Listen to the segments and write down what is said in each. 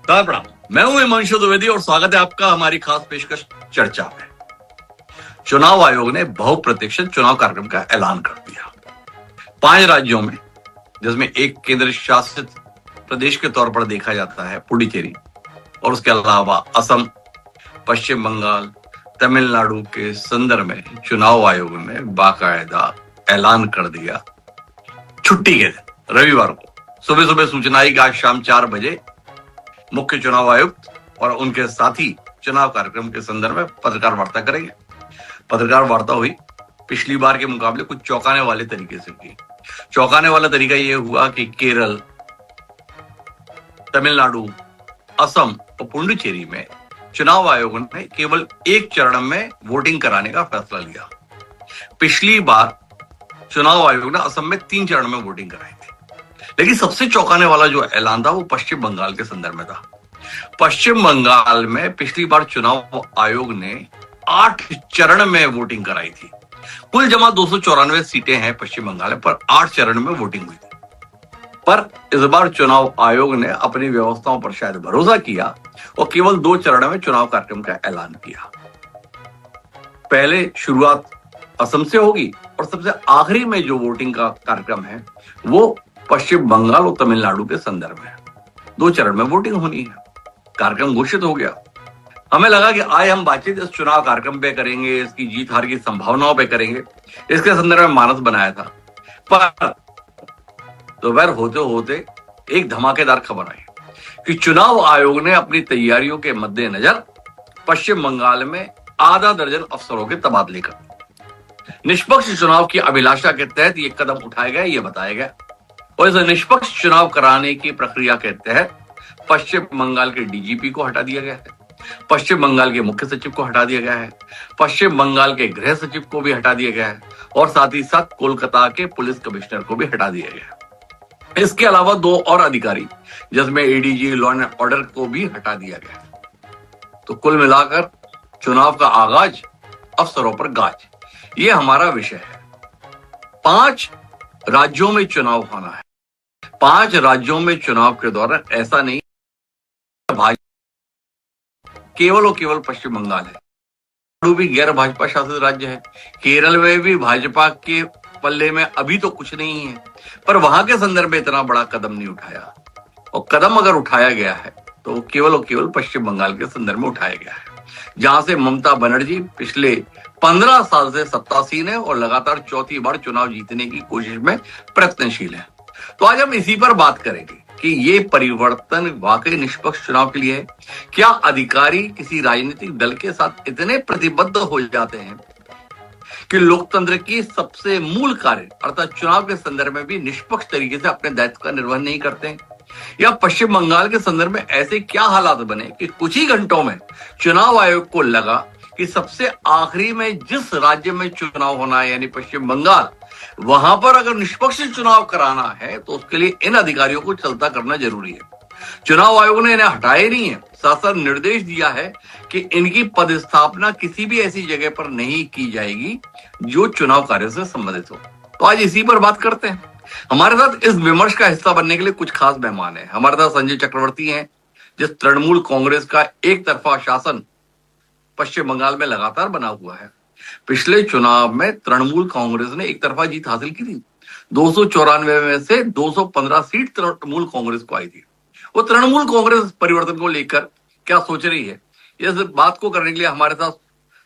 प्रणाम। मैं हूं हिमांशु द्विवेदी और स्वागत है आपका हमारी खास पेशकश चर्चा में। चुनाव आयोग ने बहुप्रतीक्षित चुनाव कार्यक्रम का ऐलान कर दिया। 5 राज्यों में, जिसमें एक केंद्र शासित प्रदेश के तौर पर देखा जाता है पुडुचेरी, और उसके अलावा असम, पश्चिम बंगाल, तमिलनाडु के संदर्भ में चुनाव आयोग ने बाकायदा ऐलान कर दिया। छुट्टी के दिन रविवार को सुबह सुबह सूचना आई कि आज शाम 4 बजे मुख्य चुनाव आयुक्त और उनके साथी चुनाव कार्यक्रम के संदर्भ में पत्रकार वार्ता करेंगे। पत्रकार वार्ता हुई पिछली बार के मुकाबले कुछ चौंकाने वाले तरीके से की। चौंकाने वाला तरीका यह हुआ कि केरल, तमिलनाडु, असम और पुडुचेरी में चुनाव आयोग ने केवल एक चरण में वोटिंग कराने का फैसला लिया। पिछली बार चुनाव आयोग ने असम में 3 चरण में वोटिंग कराई थी। लेकिन सबसे चौंकाने वाला जो ऐलान था वो पश्चिम बंगाल के संदर्भ में था। पश्चिम बंगाल में पिछली बार चुनाव आयोग ने 8 चरण में वोटिंग कराई थी। कुल जमा 294 सीटें हैं पश्चिम बंगाल में, पर 8 चरण में वोटिंग हुई थी। पर इस बार चुनाव आयोग ने अपनी व्यवस्थाओं पर शायद भरोसा किया और केवल 2 चरण में चुनाव कार्यक्रम का ऐलान किया। पहले शुरुआत असम से होगी और सबसे आखिरी में जो वोटिंग का कार्यक्रम है वो पश्चिम बंगाल और तमिलनाडु के संदर्भ में 2 चरण में वोटिंग होनी है। कार्यक्रम घोषित हो गया। हमें लगा कि आज हम बातचीत इस चुनाव कार्यक्रम पे करेंगे, इसकी जीत हार की संभावनाओं पे करेंगे, इसके संदर्भ में मानस बनाया था। पर दोपहर होते होते एक धमाकेदार खबर आई कि चुनाव आयोग ने अपनी तैयारियों के मद्देनजर पश्चिम बंगाल में आधा दर्जन अफसरों के तबादले कर दिए। निष्पक्ष चुनाव की अभिलाषा के तहत यह कदम उठाया गया, यह बताया गया। और इस निष्पक्ष चुनाव कराने की प्रक्रिया के तहत पश्चिम बंगाल के डीजीपी को हटा दिया गया है, पश्चिम बंगाल के मुख्य सचिव को हटा दिया गया है, पश्चिम बंगाल के गृह सचिव को भी हटा दिया गया है और साथ ही साथ कोलकाता के पुलिस कमिश्नर को भी हटा दिया गया है। इसके अलावा 2 और अधिकारी, जिसमें एडीजी लॉ एंड ऑर्डर को भी हटा दिया गया है। तो कुल मिलाकर चुनाव का आगाज अफसरों पर गाज, ये हमारा विषय है। 5 राज्यों में चुनाव होना है। 5 राज्यों में चुनाव के दौरान ऐसा नहीं केवल और केवल पश्चिम बंगाल है, भी गैर भाजपा शासित राज्य है। केरल में भी भाजपा के पल्ले में अभी तो कुछ नहीं है, पर वहां के संदर्भ में इतना बड़ा कदम नहीं उठाया। और कदम अगर उठाया गया है तो केवल और केवल पश्चिम बंगाल के संदर्भ में उठाया गया है, जहां से ममता बनर्जी पिछले 15 साल से सत्तासीन है और लगातार चौथी बार चुनाव जीतने की कोशिश में प्रयत्नशील है। तो आज हम इसी पर बात करेंगे कि ये परिवर्तन वाकई निष्पक्ष चुनाव के लिए है। क्या अधिकारी किसी राजनीतिक दल के साथ इतने प्रतिबद्ध हो जाते हैं कि लोकतंत्र की सबसे मूल कार्य अर्थात चुनाव के संदर्भ में भी निष्पक्ष तरीके से अपने दायित्व का निर्वहन नहीं करते हैं? या पश्चिम बंगाल के संदर्भ में ऐसे क्या हालात बने कि कुछ ही घंटों में चुनाव आयोग को लगा कि सबसे आखिरी में जिस राज्य में चुनाव होना है यानी पश्चिम बंगाल, वहां पर अगर निष्पक्ष चुनाव कराना है तो उसके लिए इन अधिकारियों को चलता करना जरूरी है। चुनाव आयोग ने इन्हें हटाया नहीं है, साथ साथ निर्देश दिया है कि इनकी पदस्थापना किसी भी ऐसी जगह पर नहीं की जाएगी जो चुनाव कार्य से संबंधित हो। तो आज इसी पर बात करते हैं। हमारे साथ इस विमर्श का हिस्सा बनने के लिए कुछ खास मेहमान हैं। हमारे साथ संजय चक्रवर्ती हैं, जिस तृणमूल कांग्रेस का एक तरफा शासन पश्चिम बंगाल में लगातार बना हुआ है। पिछले चुनाव में तृणमूल कांग्रेस ने एक तरफा जीत हासिल की थी। 294 में से 215 सीट तृणमूल कांग्रेस को आई थी। वो तृणमूल कांग्रेस परिवर्तन को लेकर क्या सोच रही है, इस बात को करने के लिए हमारे साथ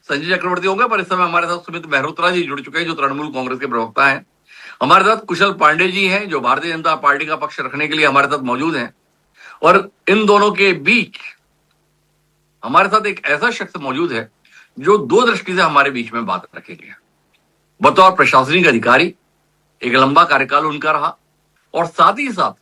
संजय चक्रवर्ती होंगे, पर इस समय हमारे साथ सुमित मेहरोत्रा जी जुड़ चुके हैं, जो तृणमूल कांग्रेस के प्रवक्ता हैं। हमारे साथ कुशल पांडे जी हैं, जो भारतीय जनता पार्टी का पक्ष रखने के लिए हमारे साथ मौजूद हैं। और इन दोनों के बीच हमारे साथ एक ऐसा शख्स मौजूद है जो 2 दृष्टि से हमारे बीच में बात रखेंगे। बतौर प्रशासनिक अधिकारी एक लंबा कार्यकाल उनका रहा, और साथ ही साथ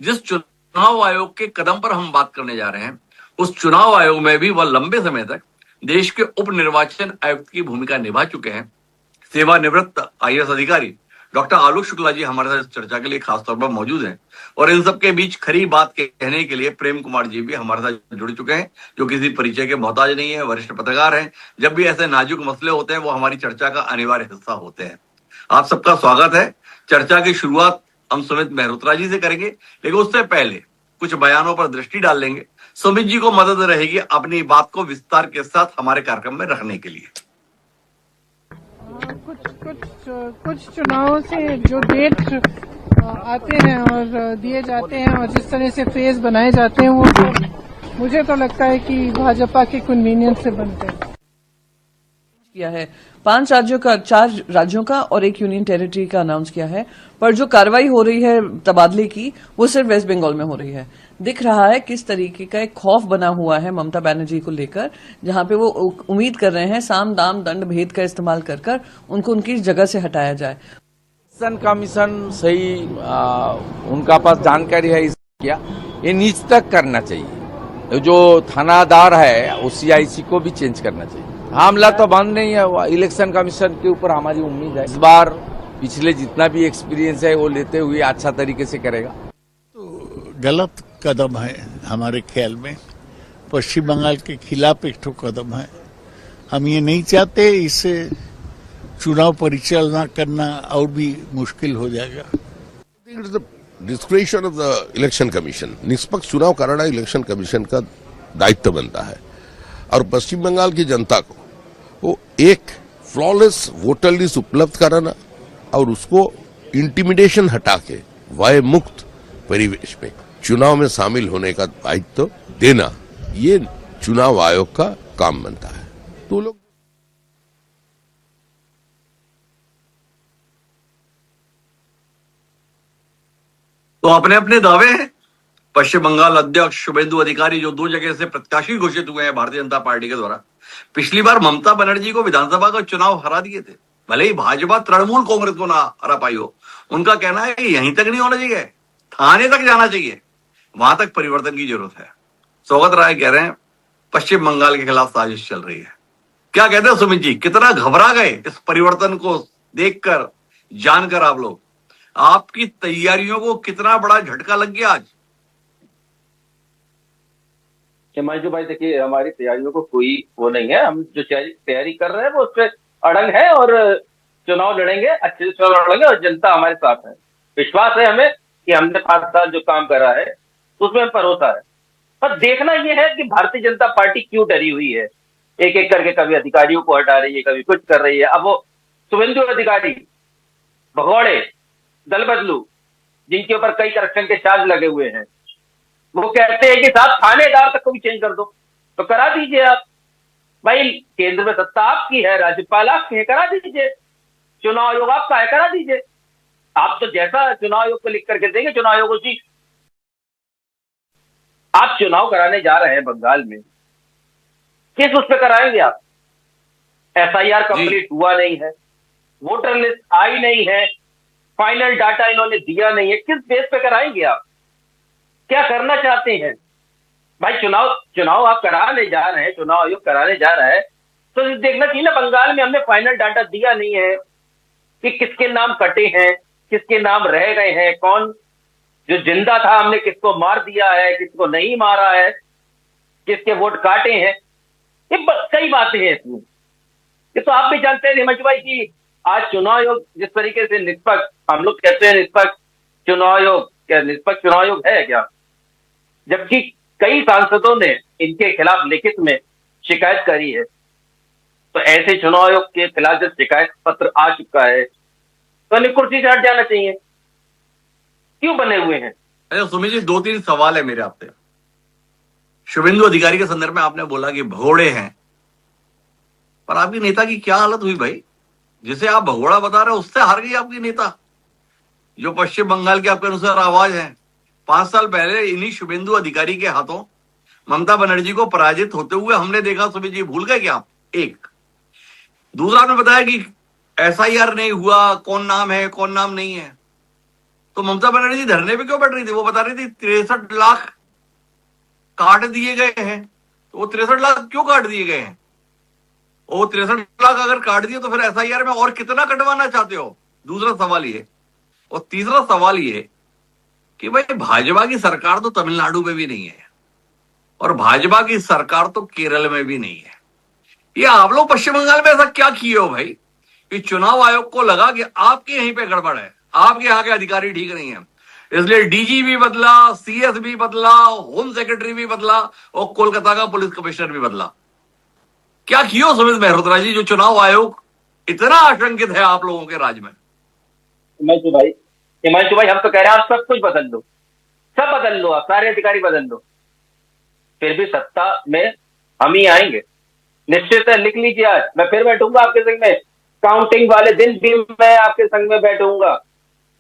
जिस चुनाव आयोग के कदम पर हम बात करने जा रहे हैं उस चुनाव आयोग में भी वह लंबे समय तक देश के उप निर्वाचन आयुक्त की भूमिका निभा चुके हैं। सेवानिवृत्त आईएएस अधिकारी डॉक्टर आलोक शुक्ला जी हमारे साथ चर्चा के लिए खासतौर पर मौजूद हैं। और इन सबके बीच खरी बात कहने के लिए प्रेम कुमार जी भी हमारे साथ जुड़ चुके हैं, जो किसी परिचय के मोहताज नहीं है, वरिष्ठ पत्रकार हैं। जब भी ऐसे नाजुक मसले होते हैं वो हमारी चर्चा का अनिवार्य हिस्सा होते हैं। आप सबका स्वागत है। चर्चा की शुरुआत हम सुमित मेहरोत्रा जी से करेंगे, लेकिन उससे पहले कुछ बयानों पर दृष्टि डाल लेंगे। सुमित जी को मदद रहेगी अपनी बात को विस्तार के साथ हमारे कार्यक्रम में रखने के लिए। कुछ चुनावों से जो डेट आते हैं और दिए जाते हैं और जिस तरह से फेज बनाए जाते हैं वो तो मुझे तो लगता है कि भाजपा के कन्वीनियंस से बनते हैं। किया है 4 राज्यों का और 1 यूनियन टेरिटरी का अनाउंस किया है, पर जो कार्रवाई हो रही है तबादले की वो सिर्फ वेस्ट बंगाल में हो रही है। दिख रहा है किस तरीके का एक खौफ बना हुआ है ममता बनर्जी को लेकर, जहां पे वो उम्मीद कर रहे हैं साम दाम दंड भेद का इस्तेमाल कर उनको उनकी जगह से हटाया जाए। इलेक्शन कमीशन सही उनका पास जानकारी है क्या, ये नीच तक करना चाहिए। जो थानादार है वो CIC को भी चेंज करना चाहिए। मामला तो बंद नहीं है, इलेक्शन कमीशन के ऊपर हमारी उम्मीद है इस बार पिछले जितना भी एक्सपीरियंस है वो लेते हुए अच्छा तरीके से करेगा। तो गलत कदम है हमारे ख्याल में, पश्चिम बंगाल के खिलाफ एक ठो कदम है। हम ये नहीं चाहते, इससे चुनाव परिचालना करना और भी मुश्किल हो जाएगा। Description of the election commission, निष्पक्ष चुनाव कराना इलेक्शन कमीशन का दायित्व बनता है और पश्चिम बंगाल की जनता को वो एक फ्लॉलेस वोटर लिस्ट उपलब्ध कराना और उसको इंटिमिडेशन हटा के भय मुक्त परिवेश में चुनाव में शामिल होने का दायित्व देना, ये चुनाव आयोग का काम बनता है। तो लोग तो अपने अपने दावे हैं। पश्चिम बंगाल अध्यक्ष शुभेंदु अधिकारी जो 2 जगह से प्रत्याशी घोषित हुए हैं भारतीय जनता पार्टी के द्वारा, पिछली बार ममता बनर्जी को विधानसभा का चुनाव हरा दिए थे। भले ही भाजपा तृणमूल कांग्रेस को ना हरा पाई हो, उनका कहना है कि यहीं तक नहीं होना चाहिए, थाने तक जाना चाहिए, वहां तक परिवर्तन की जरूरत है। सौगत राय कह रहे हैं पश्चिम बंगाल के खिलाफ साजिश चल रही है। क्या कहते हैं सुमित जी, कितना घबरा गए इस परिवर्तन को देखकर, जानकर? आप लोग, आपकी तैयारियों को कितना बड़ा झटका लग गया आज? हिमांशु भाई, देखिए हमारी तैयारियों को कोई वो नहीं है। हम जो तैयारी कर रहे हैं वो उस पर अड़ंग है और चुनाव लड़ेंगे, अच्छे से चुनाव लड़ेंगे और जनता हमारे साथ है। विश्वास है हमें कि हमने 5 साल जो काम करा है उसमें हम भरोसा है। पर देखना यह है कि भारतीय जनता पार्टी क्यों डरी हुई है, एक एक करके कभी अधिकारियों को हटा रही है, कभी कुछ कर रही है। अब वो शुभेंदु अधिकारी, भगौड़े, दल बदलू, जिनके ऊपर कई करप्शन के चार्ज लगे हुए हैं, वो कहते हैं कि साहब थानेदार तक को भी चेंज कर दो, तो करा दीजिए आप भाई। केंद्र में सत्ता आपकी है, राज्यपाल आपकी है, करा दीजिए। चुनाव आयोग आपका है, करा दीजिए। आप तो जैसा चुनाव आयोग को लिख करके देंगे, चुनाव आयोग उसी। आप चुनाव कराने जा रहे हैं बंगाल में, किस उस पर कराएंगे आप? FIR कंप्लीट हुआ नहीं है, वोटर लिस्ट आई नहीं है, फाइनल डाटा इन्होंने दिया नहीं है, किस बेस पे कराएंगे आप? क्या करना चाहते हैं भाई? चुनाव आप कराने जा रहे हैं, चुनाव आयोग कराने जा रहा है, तो देखना चाहिए ना बंगाल में हमने फाइनल डाटा दिया नहीं है कि किसके नाम कटे हैं, किसके नाम रह गए हैं, कौन जो जिंदा था हमने किसको मार दिया है, किसको नहीं मारा है, किसके वोट काटे हैं। ये कई बातें हैं इसमें। ये तो आप भी जानते हैं हिमांशु भाई कि आज चुनाव आयोग जिस तरीके से निष्पक्ष, हम लोग कहते हैं निष्पक्ष चुनाव आयोग, क्या निष्पक्ष चुनाव आयोग है क्या? जबकि कई सांसदों ने इनके खिलाफ लिखित में शिकायत करी है। तो ऐसे चुनाव आयोग के खिलाफ जब शिकायत पत्र आ चुका है तो इन्हें कुर्सी से हट जाना चाहिए। क्यों बने हुए हैं? अच्छा सुमित जी, 2-3 सवाल है मेरे आपसे। शुभेंदु अधिकारी के संदर्भ में आपने बोला कि भगोड़े हैं, पर आपकी नेता की क्या हालत हुई भाई? जिसे आप भगोड़ा बता रहे हो उससे हार गई आपकी नेता, जो पश्चिम बंगाल के आपके अनुसार आवाज है। 5 साल पहले इन्हीं शुभेंदु अधिकारी के हाथों ममता बनर्जी को पराजित होते हुए हमने देखा। सुमित जी, भूल गए क्या आप? एक दूसरा, आपने बताया कि SIR नहीं हुआ, कौन नाम है कौन नाम नहीं है। तो ममता बनर्जी धरने पे क्यों बैठ रही थी? वो बता रही थी 63 लाख काट दिए गए हैं। तो वो 63 लाख क्यों काट दिए गए हैं? वो 63 लाख अगर काट दिए तो फिर SIR में और कितना कटवाना चाहते हो? दूसरा सवाल ये। और तीसरा सवाल ये कि भाई भाजपा की सरकार तो तमिलनाडु में भी नहीं है और भाजपा की सरकार तो केरल में भी नहीं है। ये आप लोग पश्चिम बंगाल में ऐसा क्या किए हो भाई कि चुनाव आयोग को लगा कि आपके यहीं पे गड़बड़ है, आपके यहाँ के अधिकारी ठीक नहीं है? इसलिए डीजी भी बदला, सीएस भी बदला, होम सेक्रेटरी भी बदला और कोलकाता का पुलिस कमिश्नर भी बदला। क्या किया सुमित मेहरोत्रा जी, जो चुनाव आयोग इतना आशंकित है आप लोगों के राज्य में? हिमांशु भाई हम तो कह रहे हैं आप सब कुछ बदल लो, सब बदल लो, आप सारे अधिकारी बदल लो, फिर भी सत्ता में हम ही आएंगे, निश्चित है। लिख लीजिए, आज मैं फिर बैठूंगा आपके संग में, काउंटिंग वाले दिन भी मैं आपके संग में बैठूंगा।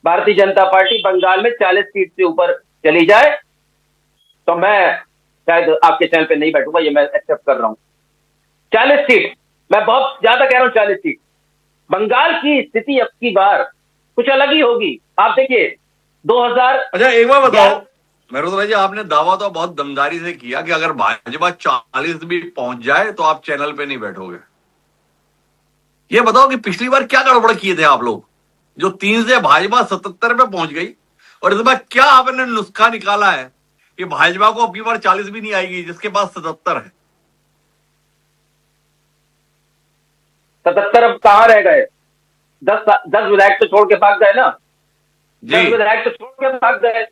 भारतीय जनता पार्टी बंगाल में 40 सीट से ऊपर चली जाए तो मैं शायद आपके चैनल पे नहीं बैठूंगा, ये मैं एक्सेप्ट कर रहा हूं। 40 सीट, मैं बहुत ज्यादा कह रहा हूं, 40 सीट। बंगाल की स्थिति अब की बार कुछ अलग ही होगी। आप देखिए 2000। अच्छा एक बार बताओ मेहरोत्रा जी, आपने दावा तो बहुत दमदारी से किया कि अगर भाजपा 40 भी पहुंच जाए तो आप चैनल पे नहीं बैठोगे। ये बताओ कि पिछली बार क्या गड़बड़ किए थे आप लोग, जो 3 से भाजपा 77 पे पहुंच गई, और इस बार क्या आपने नुस्खा निकाला है कि भाजपा को अब की बार 40 भी नहीं आएगी जिसके पास 77 है? 77 अब कहां रह गए? 10 विधायक तो छोड़ के भाग गए ना, 10 विधायक तो छोड़ के भाग गए।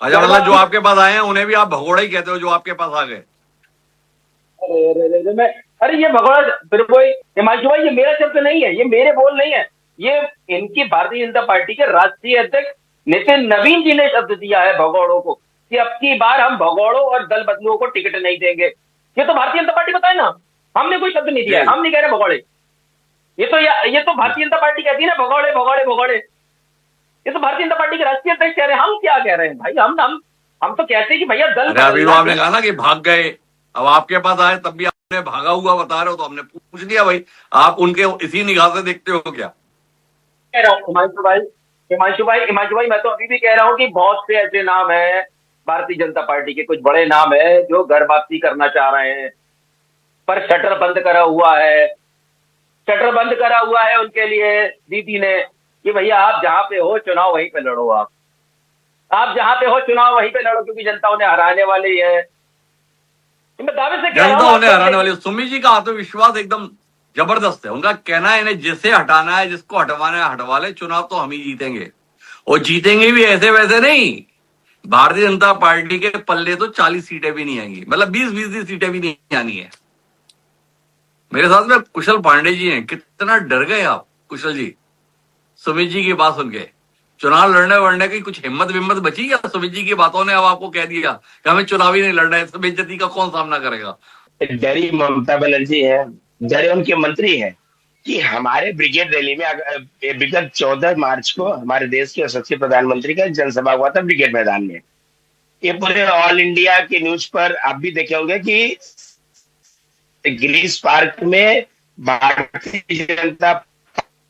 अच्छा, मतलब जो आपके पास आए हैं उन्हें भी आप भगोड़ा ही कहते हो, जो आपके पास आ गए? अरे ये भगोड़ा फिर कोई, हिमांशु भाई ये मेरा शब्द नहीं है, ये मेरे बोल नहीं है, ये इनकी भारतीय जनता पार्टी के राष्ट्रीय अध्यक्ष नितिन नवीन जी ने शब्द दिया है भगोड़ों को कि अब की बार हम भगोड़ों और दल बदलुओं को टिकट नहीं देंगे। ये तो भारतीय जनता पार्टी बताए ना, हमने कोई शब्द नहीं दिया है, हम नहीं कह रहे भगोड़े। ये तो भारतीय जनता पार्टी कहती है ना, भगोड़े भगोड़े भगोड़े। ये तो भारतीय जनता पार्टी के राष्ट्रीय अध्यक्ष कह रहे हैं, हम क्या कह रहे हैं भाई? हम तो कहते हैं कि भैया दल। अभी तो आपने कहा ना कि भाग गए, अब आपके पास आए तब भी आपने भागा हुआ बता रहे हो, तो हमने पूछ लिया भाई आप उनके इसी निगाह से देखते हो क्या? कह रहा हूँ हिमांशु भाई मैं तो अभी भी कह रहा हूँ कि बहुत से ऐसे नाम है भारतीय जनता पार्टी के, कुछ बड़े नाम है जो घर वापसी करना चाह रहे हैं, पर शटर बंद करा हुआ है उनके लिए दीदी ने कि भैया आप जहां पे हो चुनाव वहीं पे लड़ो, आप जहां पे हो चुनाव वहीं पे लड़ो, क्योंकि जनता उन्हें हराने वाली है। मैं दावे से कह रहा हूं, जनता उन्हें हराने वाली। सुमित जी का आत्मविश्वास एकदम जबरदस्त है। उनका कहना है इन्हें जिसे हटाना है, जिसको हटवाना है हटवा ले, चुनाव तो हम ही जीतेंगे, और जीतेंगे भी ऐसे वैसे नहीं। भारतीय जनता पार्टी के पल्ले तो 40 सीटें भी नहीं आएंगी, मतलब 20-20 सीटें भी नहीं आनी है। मेरे साथ में कुशल पांडे जी हैं। कितना डर गए आप कुशल जी सुमित जी की बात सुन के? चुनाव लड़ने वड़ने की कुछ हिम्मत बची क्या? सुमित जी की बातों ने अब आपको कह दिया कि हमें चुनाव ही नहीं लड़ना है, सब बेइज्जती का कौन सामना करेगा? डरी ममता बनर्जी है, डरे उनके मंत्री हैं कि हमारे ब्रिगेड रैली में विगत 14 मार्च को हमारे देश के यशस्वी प्रधानमंत्री का जनसभा हुआ था ब्रिगेड मैदान में। ये पूरे ऑल इंडिया के न्यूज पर आप भी देखे होंगे कि गिरीश पार्क में भारतीय जनता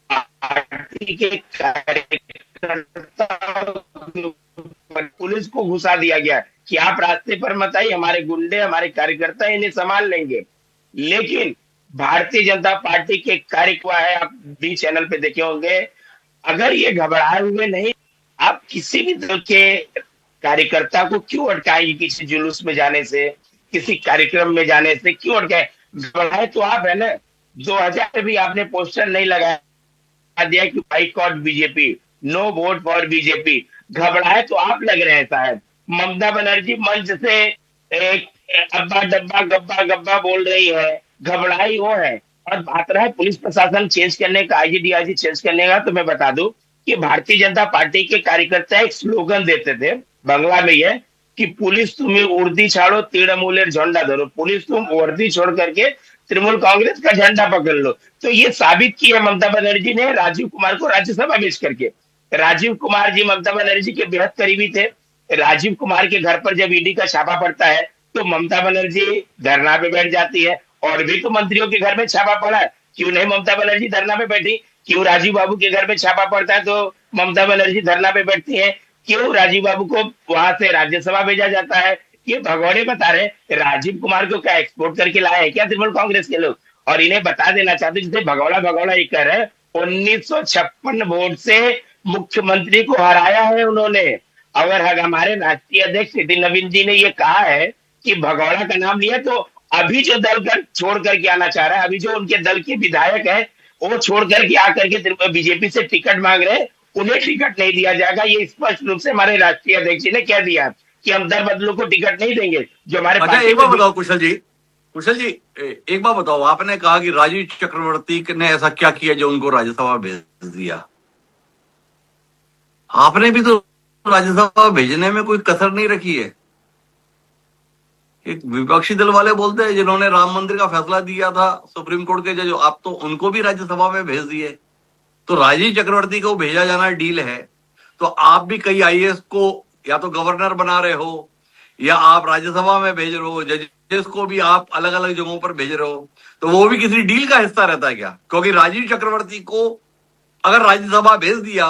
पार्टी के कार्यकर्ता पुलिस को घुसा दिया गया कि आप रास्ते पर मत आइए, हमारे गुंडे हमारे कार्यकर्ता इन्हें संभाल लेंगे। लेकिन भारतीय जनता पार्टी के कार्यकर्ता है, आप भी चैनल पे देखे होंगे, अगर ये घबराए हुए नहीं, आप किसी भी दल के कार्यकर्ता को क्यों अटकाएंगे? किसी जुलूस में जाने से, किसी कार्यक्रम में जाने से क्यों अटकाए? घबराए तो आप है ना। 2000 में भी आपने पोस्टर नहीं लगाया दिया कि boycott BJP, no vote for BJP. घबराए तो आप लग रहे हैं साहब। ममता बनर्जी मंच से एक अब्बा डब्बा गब्बा गब्बा बोल रही है, घबराई वो है। और बात रहा है पुलिस प्रशासन चेंज करने का, आईजी चेंज करने का, तो मैं बता दूं कि भारतीय जनता पार्टी के कार्यकर्ता एक स्लोगन देते थे बांग्ला में ये कि पुलिस तुम्हें उर्दी छाड़ो तृणमूलेर झंडा धरो, पुलिस तुम वर्दी छोड़ करके तृणमूल कांग्रेस का झंडा पकड़ लो। तो ये साबित किया ममता बनर्जी ने राजीव कुमार को राज्यसभा भेज करके। राजीव कुमार जी ममता बनर्जी के बेहद करीबी थे। राजीव कुमार के घर पर जब ईडी का छापा पड़ता है तो ममता बनर्जी धरना पे बैठ जाती है। और भी तो मंत्रियों के घर में छापा पड़ा, क्यों नहीं ममता बनर्जी धरना पे बैठी? क्यों राजीव बाबू के घर में छापा पड़ता है तो ममता बनर्जी धरना पे बैठती है? क्यों राजीव बाबू को वहां से राज्यसभा भेजा जाता है? ये भगोड़े बता रहे, राजीव कुमार को क्या एक्सपोर्ट करके लाए हैं क्या तृणमूल कांग्रेस के लोग? और इन्हें बता देना चाहते जिसे भगौड़ा ये कर रहे, 1956 वोट से मुख्यमंत्री को हराया है उन्होंने। अगर हमारे राष्ट्रीय अध्यक्ष नितिन नवीन जी ने ये कहा है कि भगौड़ा का नाम लिया, तो अभी जो दल कर छोड़ करके आना चाह रहा है, अभी जो उनके दल के विधायक है वो छोड़ करके आकर के बीजेपी से टिकट मांग रहे हैं, उन्हें टिकट नहीं दिया जाएगा। ये स्पष्ट रूप से हमारे राष्ट्रीय अध्यक्ष जी ने कह दिया कि हम दल बदलू को टिकट नहीं देंगे। जो हमारे अच्छा, एक बात बताओ कुशल जी, एक बात बताओ, आपने कहा कि राजीव चक्रवर्ती ने ऐसा क्या किया जो उनको राज्यसभा भेज दिया? आपने भी तो राज्यसभा भेजने में कोई कसर नहीं रखी है। एक विपक्षी दल वाले बोलते हैं जिन्होंने राम मंदिर का फैसला दिया था सुप्रीम कोर्ट के जज, आप तो उनको भी राज्यसभा में भेज दिए। तो राजीव चक्रवर्ती को भेजा जाना डील है, तो आप भी कई आईएएस को या तो गवर्नर बना रहे हो या आप राज्यसभा में भेज रहे हो, जजेस को भी आप अलग अलग जगहों पर भेज रहे हो, तो वो भी किसी डील का हिस्सा रहता है क्या? क्योंकि राजीव चक्रवर्ती को अगर राज्यसभा भेज दिया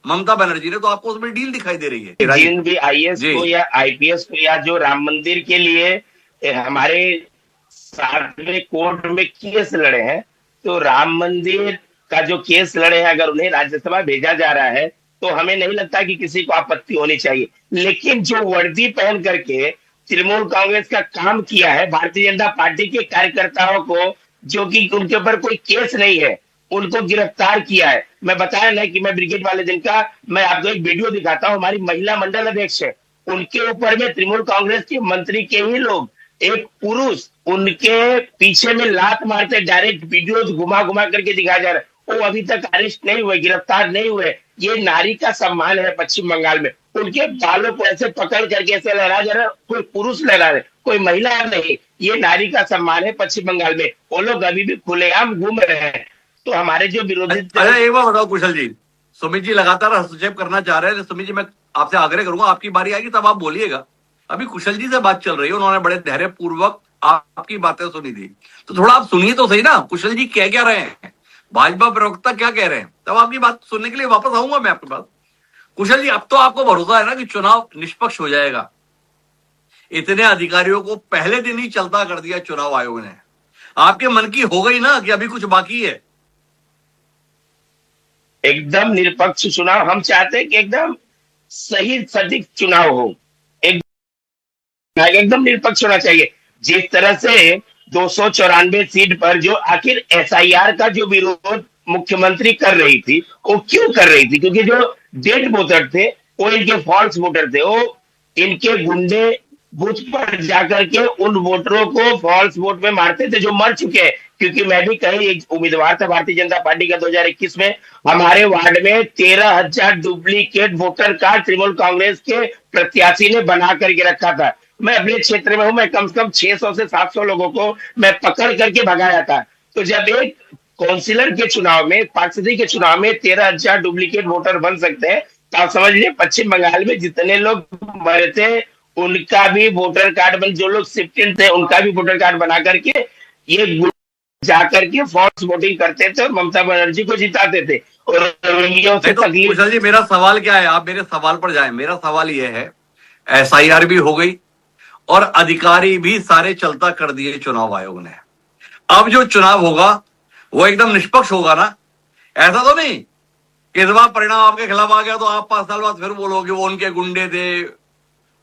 ममता बनर्जी ने, तो आपको उसमें डील दिखाई दे रही है। जिन भी आईएएस को या आईपीएस को या जो राम मंदिर के लिए हमारे 7वें कोर्ट में केस लड़े हैं, तो राम मंदिर का जो केस लड़े हैं, अगर उन्हें राज्यसभा भेजा जा रहा है तो हमें नहीं लगता कि किसी को आपत्ति होनी चाहिए। लेकिन जो वर्दी पहन करके तृणमूल कांग्रेस का काम किया है भारतीय जनता पार्टी के कार्यकर्ताओं को, जो कि उनके ऊपर कोई केस नहीं है, उनको गिरफ्तार किया है। मैं बताया ना कि मैं ब्रिगेड वाले दिन का मैं आपको एक वीडियो दिखाता हूं, हमारी महिला मंडल अध्यक्ष है, उनके ऊपर में तृणमूल कांग्रेस के मंत्री के ही लोग, एक पुरुष उनके पीछे में लात मारते, डायरेक्ट वीडियो घुमा घुमा करके दिखाया जा रहा है। वो अभी तक अरेस्ट नहीं हुए, गिरफ्तार नहीं हुए। ये नारी का सम्मान है पश्चिम बंगाल में। उनके बालों को ऐसे पकड़ करके ऐसे लहरा जा रहा है, कोई पुरुष लहरा रहे, कोई महिला नहीं। ये नारी का सम्मान है पश्चिम बंगाल में। वो लोग अभी भी खुलेआम घूम रहे हैं। तो हमारे जो विरोधी, अरे एक बार बताओ कुशल जी, सुमित जी लगातार हस्तक्षेप करना चाह रहे हैं। सुमित जी, मैं आपसे आग्रह करूंगा, आपकी बारी आएगी तब आप बोलिएगा। अभी कुशल जी से बात चल रही है, उन्होंने बड़े धैर्य पूर्वक आपकी बातें सुनी थी, तो थोड़ा आप सुनिए तो सही ना, कुशल जी कह क्या रहे हैं, भाजपा प्रवक्ता क्या कह रहे हैं, तब आपकी बात सुनने के लिए वापस आऊंगा मैं आपके पास। कुशल जी, अब तो आपको भरोसा है ना कि चुनाव निष्पक्ष हो जाएगा? इतने अधिकारियों को पहले दिन ही चलता कर दिया चुनाव आयोग ने, आपके मन की हो गई ना कि अभी कुछ बाकी है? एकदम निरपेक्ष चुनाव हम चाहते हैं कि एकदम सही सटीक चुनाव हो, एकदम निरपेक्ष होना चाहिए। जिस तरह से 294 सीट पर जो आखिर एसआईआर का जो विरोध मुख्यमंत्री कर रही थी, वो क्यों कर रही थी? क्योंकि जो डेड वोटर थे वो इनके फॉल्स वोटर थे, वो इनके गुंडे बूथ पर जाकर के उन वोटरों को फॉल्स वोट में मारते थे जो मर चुके हैं। क्योंकि मैं भी कहीं एक उम्मीदवार था भारतीय जनता पार्टी का 2021 में, हमारे वार्ड में 13,000 duplicate voter card Trinamool Congress के प्रत्याशी ने बना करके रखा था। मैं अपने क्षेत्र में हूं, मैं कम से कम 600 से 700 लोगों को मैं पकड़ करके भगाया था। तो जब एक काउंसिलर के चुनाव में, पार्षदी के चुनाव में 13,000 डुप्लीकेट वोटर बन सकते हैं, तो आप समझ लीजिए पश्चिम बंगाल में जितने लोग मरे थे उनका भी वोटर कार्ड बन, जो लोग शिफ्टेड थे उनका भी वोटर कार्ड बना करके ये जाकर के फॉल्स वोटिंग करते थे और ममता बनर्जी को जिताते थे। और कुशल जी, मेरा सवाल क्या है, आप मेरे सवाल पर जाएं। मेरा सवाल यह है, एसआईआर भी हो गई और अधिकारी भी सारे चलता कर दिए चुनाव आयोग ने। अब जो चुनाव होगा वो एकदम निष्पक्ष होगा ना? ऐसा तो नहीं कि इस बार परिणाम आपके खिलाफ आ गया तो आप 5 साल बाद फिर बोलोगे वो उनके गुंडे थे,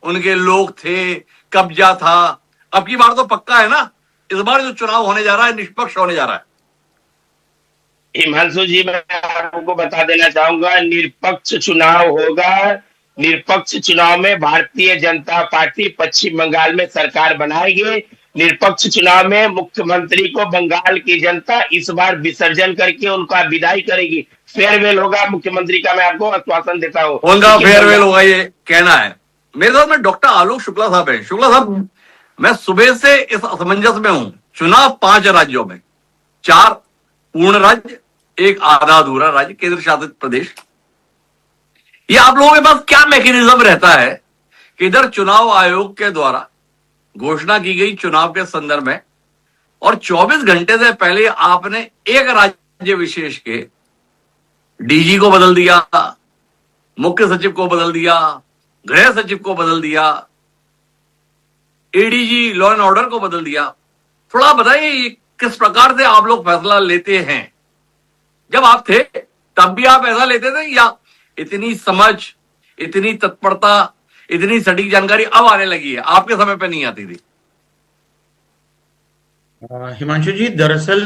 उनके लोग थे, कब्जा था। अब की बार तो पक्का है ना, इस बार जो चुनाव होने जा रहा है निष्पक्ष होने जा रहा है। हिमांशु जी, मैं आपको बता देना चाहूंगा, निरपक्ष चुनाव होगा। निरपक्ष चुनाव में भारतीय जनता पार्टी पश्चिम बंगाल में सरकार बनाएगी। निरपक्ष चुनाव में मुख्यमंत्री को बंगाल की जनता इस बार विसर्जन करके उनका विदाई करेगी। फेयरवेल होगा मुख्यमंत्री का, मैं आपको आश्वासन देता हूँ। उनका फेयरवेल होगा, ये कहना है। मेरे साथ में डॉक्टर आलोक शुक्ला साहब है। शुक्ला साहब, मैं सुबह से इस असमंजस में हूं। चुनाव 5 राज्यों में, 4 पूर्ण राज्य, 1 आधा अधूरा राज्य, केंद्र शासित प्रदेश। ये आप लोगों के पास क्या मैकेनिज्म रहता है कि इधर चुनाव आयोग के द्वारा घोषणा की गई चुनाव के संदर्भ में और 24 घंटे से पहले आपने एक राज्य विशेष के डीजी को बदल दिया, मुख्य सचिव को बदल दिया, गृह सचिव को बदल दिया, एडीजी लॉ एंड ऑर्डर को बदल दिया। थोड़ा बताइए किस प्रकार से आप लोग फैसला लेते हैं? जब आप थे तब भी आप ऐसा लेते थे या इतनी समझ, इतनी तत्परता, इतनी सटीक जानकारी अब आने लगी है, आपके समय पे नहीं आती थी? हिमांशु जी, दरअसल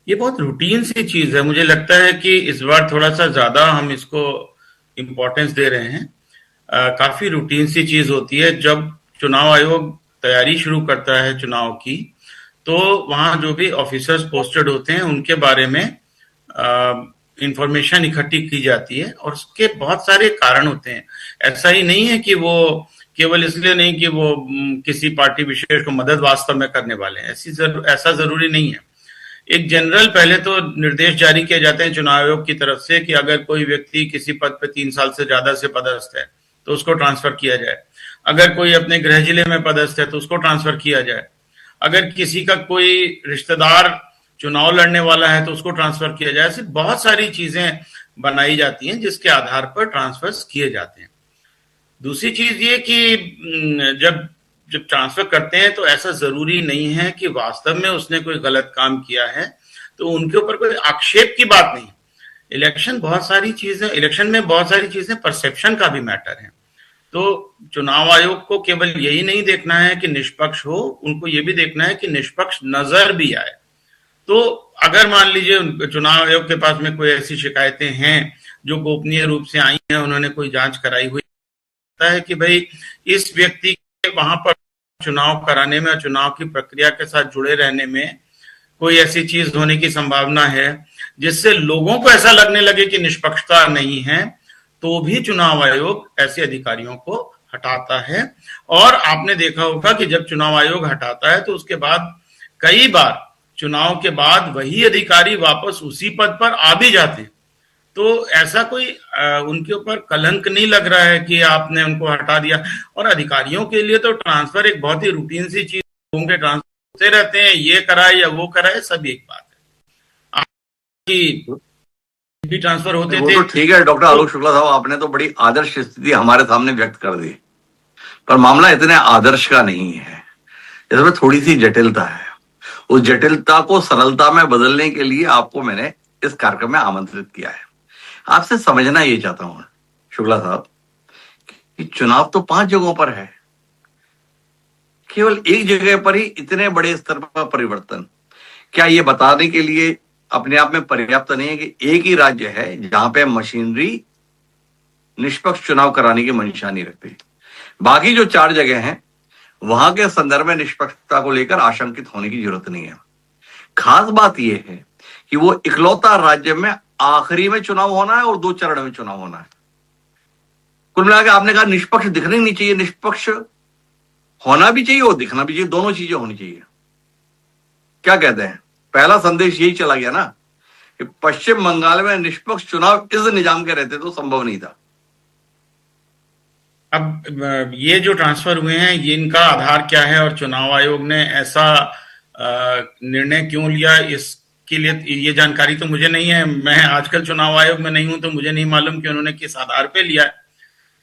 ये बहुत रूटीन सी चीज है। मुझे लगता है कि इस बार थोड़ा सा ज्यादा हम इसको इम्पोर्टेंस दे रहे हैं। काफी रूटीन सी चीज होती है। जब चुनाव आयोग तैयारी शुरू करता है चुनाव की, तो वहां जो भी ऑफिसर्स पोस्टेड होते हैं उनके बारे में इंफॉर्मेशन इकट्ठी की जाती है, और उसके बहुत सारे कारण होते हैं। ऐसा ही नहीं है कि वो केवल इसलिए नहीं कि वो किसी पार्टी विशेष को मदद वास्तव में करने वाले हैं, ऐसा जरूरी नहीं है। एक जनरल पहले तो निर्देश जारी किए जाते हैं चुनाव आयोग की तरफ से कि अगर कोई व्यक्ति किसी पद पे 3 साल से ज्यादा से पदस्थ है तो उसको ट्रांसफर किया जाए। अगर कोई अपने गृह जिले में पदस्थ है तो उसको ट्रांसफर किया जाए। अगर किसी का कोई रिश्तेदार चुनाव लड़ने वाला है तो उसको ट्रांसफर किया जाए। ऐसी बहुत सारी चीजें बनाई जाती हैं जिसके आधार पर ट्रांसफर किए जाते हैं। दूसरी चीज ये कि जब ट्रांसफर करते हैं तो ऐसा जरूरी नहीं है कि वास्तव में उसने कोई गलत काम किया है, तो उनके ऊपर कोई आक्षेप की बात नहीं। इलेक्शन में बहुत सारी चीजें परसेप्शन का भी मैटर है। तो चुनाव आयोग को केवल यही नहीं देखना है कि निष्पक्ष हो, उनको ये भी देखना है कि निष्पक्ष नजर भी आए। तो अगर मान लीजिए चुनाव आयोग के पास में कोई ऐसी शिकायतें हैं जो गोपनीय रूप से आई हैं, उन्होंने कोई जांच कराई हुई है कि भाई इस व्यक्ति के वहां पर चुनाव कराने में और चुनाव की प्रक्रिया के साथ जुड़े रहने में कोई ऐसी चीज होने की संभावना है जिससे लोगों को ऐसा लगने लगे कि निष्पक्षता नहीं है, तो भी चुनाव आयोग ऐसे अधिकारियों को हटाता है। और आपने देखा होगा कि जब चुनाव आयोग हटाता है तो उसके बाद कई बार चुनाव के बाद वही अधिकारी वापस उसी पद पर आ भी जाते हैं। तो ऐसा कोई उनके ऊपर कलंक नहीं लग रहा है कि आपने उनको हटा दिया। और अधिकारियों के लिए तो ट्रांसफर एक बहुत ही रूटीन सी चीज, उनके ट्रांसफर होते रहते हैं, ये कराए या वो कराए सब एक बात है। आपकी भी ट्रांसफर होते वो थे। तो ठीक है डॉक्टर आलोक शुक्ला साहब, आपने तो बड़ी आदर्श स्थिति हमारे सामने व्यक्त कर दी, पर मामला इतने आदर्श का नहीं है, इसमें थोड़ी सी जटिलता है। उस जटिलता को सरलता में बदलने के लिए आपको मैंने इस कार्यक्रम में आमंत्रित किया है। आपसे समझना ये चाहता हूं शुक्ला साहब कि चुनाव तो 5 जगहों पर है, केवल एक जगह पर ही इतने बड़े स्तर पर परिवर्तन, क्या ये बताने के लिए अपने आप में पर्याप्त नहीं है कि एक ही राज्य है जहां पे मशीनरी निष्पक्ष चुनाव कराने की मंशा नहीं रखती, बाकी जो 4 जगह हैं वहां के संदर्भ में निष्पक्षता को लेकर आशंकित होने की जरूरत नहीं है। खास बात यह है कि वो इकलौता राज्य में आखिरी में चुनाव होना है और 2 चरण में चुनाव होना है। कुल मिलाकर आपने कहा निष्पक्ष दिखना ही नहीं चाहिए, निष्पक्ष होना भी चाहिए और दिखना भी चाहिए, दोनों चीजें होनी चाहिए। क्या कहते हैं? पहला संदेश यही चला गया ना कि पश्चिम बंगाल में निष्पक्ष चुनाव इस निजाम के रहते तो संभव नहीं था। अब ये जो ट्रांसफर हुए हैं ये इनका आधार क्या है और चुनाव आयोग ने ऐसा निर्णय क्यों लिया, इसके लिए ये जानकारी तो मुझे नहीं है। मैं आजकल चुनाव आयोग में नहीं हूं तो मुझे नहीं मालूम कि उन्होंने किस आधार पे लिया है,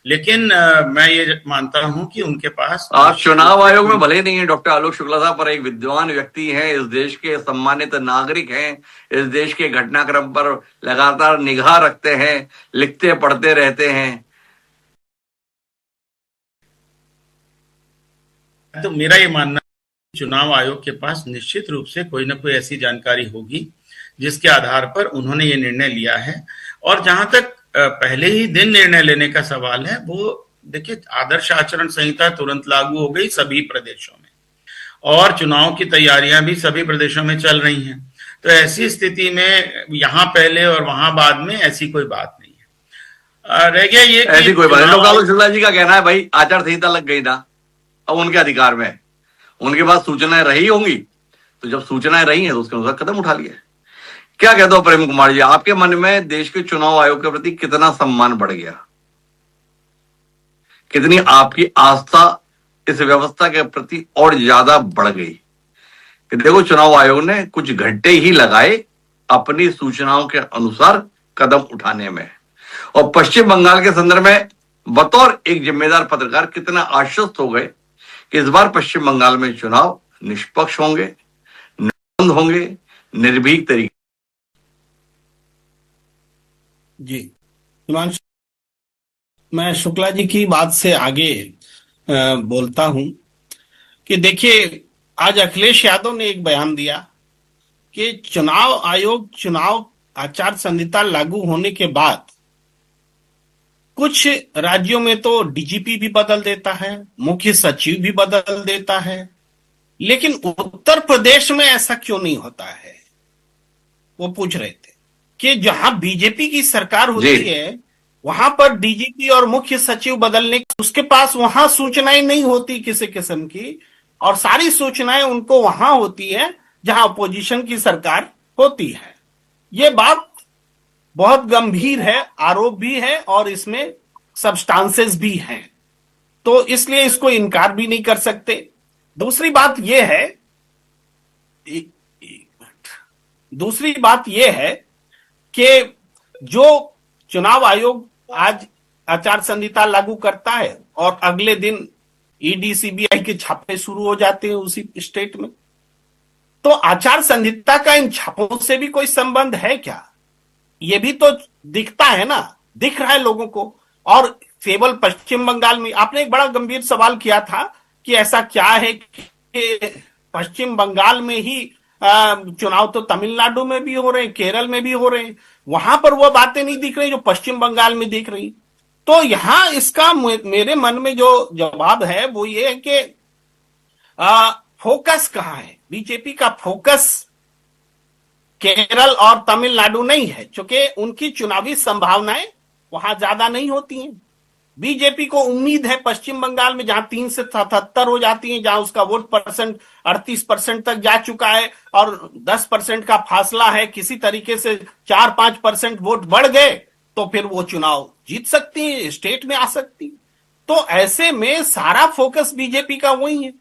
लेकिन मैं ये मानता हूं कि उनके पास आप चुनाव आयोग में भले नहीं है डॉक्टर आलोक शुक्ला साहब, पर एक विद्वान व्यक्ति हैं, इस देश के सम्मानित नागरिक हैं, इस देश के घटनाक्रम पर लगातार निगाह रखते हैं, लिखते पढ़ते रहते हैं। तो मेरा ये मानना है चुनाव आयोग के पास निश्चित रूप से कोई ना कोई ऐसी जानकारी होगी जिसके आधार पर उन्होंने ये निर्णय लिया है। और जहां तक पहले ही दिन निर्णय लेने का सवाल है, वो देखिए आदर्श आचरण संहिता तुरंत लागू हो गई सभी प्रदेशों में और चुनाव की तैयारियां भी सभी प्रदेशों में चल रही हैं। तो ऐसी स्थिति में यहाँ पहले और वहां बाद में ऐसी कोई बात नहीं है। रह गया ये ऐसी कोई बात नहीं। डॉक्टर आलोक शुक्ला जी का कहना है भाई आचार संहिता लग गई ना, अब उनके अधिकार में, उनके पास सूचनाएं रही होंगी, तो जब सूचनाएं रही हैं तो उसके अनुसार कदम उठा लिया। क्या कहते हो प्रेम कुमार जी, आपके मन में देश के चुनाव आयोग के प्रति कितना सम्मान बढ़ गया, कितनी आपकी आस्था इस व्यवस्था के प्रति और ज्यादा बढ़ गई कि देखो चुनाव आयोग ने कुछ घंटे ही लगाए अपनी सूचनाओं के अनुसार कदम उठाने में, और पश्चिम बंगाल के संदर्भ में बतौर एक जिम्मेदार पत्रकार कितना आश्वस्त हो गए कि इस बार पश्चिम बंगाल में चुनाव निष्पक्ष होंगे, निर्बंध होंगे, निर्भीक तरीके। जी हिमांशु, मैं शुक्ला जी की बात से आगे बोलता हूं कि देखिए आज अखिलेश यादव ने एक बयान दिया कि चुनाव आयोग चुनाव आचार संहिता लागू होने के बाद कुछ राज्यों में तो डीजीपी भी बदल देता है, मुख्य सचिव भी बदल देता है, लेकिन उत्तर प्रदेश में ऐसा क्यों नहीं होता है? वो पूछ रहे थे कि जहां बीजेपी की सरकार होती है वहां पर डीजीपी और मुख्य सचिव बदलने उसके पास वहां सूचनाएं नहीं होती किसी किस्म की, और सारी सूचनाएं उनको वहां होती है जहां अपोजिशन की सरकार होती है। ये बात बहुत गंभीर है, आरोप भी है और इसमें सब्सटेंसेस भी हैं, तो इसलिए इसको इनकार भी नहीं कर सकते। दूसरी बात यह है, दूसरी बात यह है कि जो चुनाव आयोग आज आचार संहिता लागू करता है और अगले दिन ईडी सीबीआई के छापे शुरू हो जाते हैं उसी स्टेट में, तो आचार संहिता का इन छापों से भी कोई संबंध है क्या? ये भी तो दिखता है ना, दिख रहा है लोगों को। और केवल पश्चिम बंगाल में आपने एक बड़ा गंभीर सवाल किया था कि ऐसा क्या है कि पश्चिम बंगाल में ही चुनाव तो तमिलनाडु में भी हो रहे हैं, केरल में भी हो रहे हैं, वहां पर वो बातें नहीं दिख रही जो पश्चिम बंगाल में दिख रही। तो यहां इसका मेरे मन में जो जवाब है वो ये है कि फोकस कहां है? बीजेपी का फोकस केरल और तमिलनाडु नहीं है, क्योंकि उनकी चुनावी संभावनाएं वहां ज्यादा नहीं होती हैं। बीजेपी को उम्मीद है पश्चिम बंगाल में जहां 3 से 77 हो जाती है, जहां उसका वोट परसेंट 38% तक जा चुका है और 10% का फासला है, किसी तरीके से 4-5% वोट बढ़ गए तो फिर वो चुनाव जीत सकती है, स्टेट में आ सकती है। तो ऐसे में सारा फोकस बीजेपी का वही है।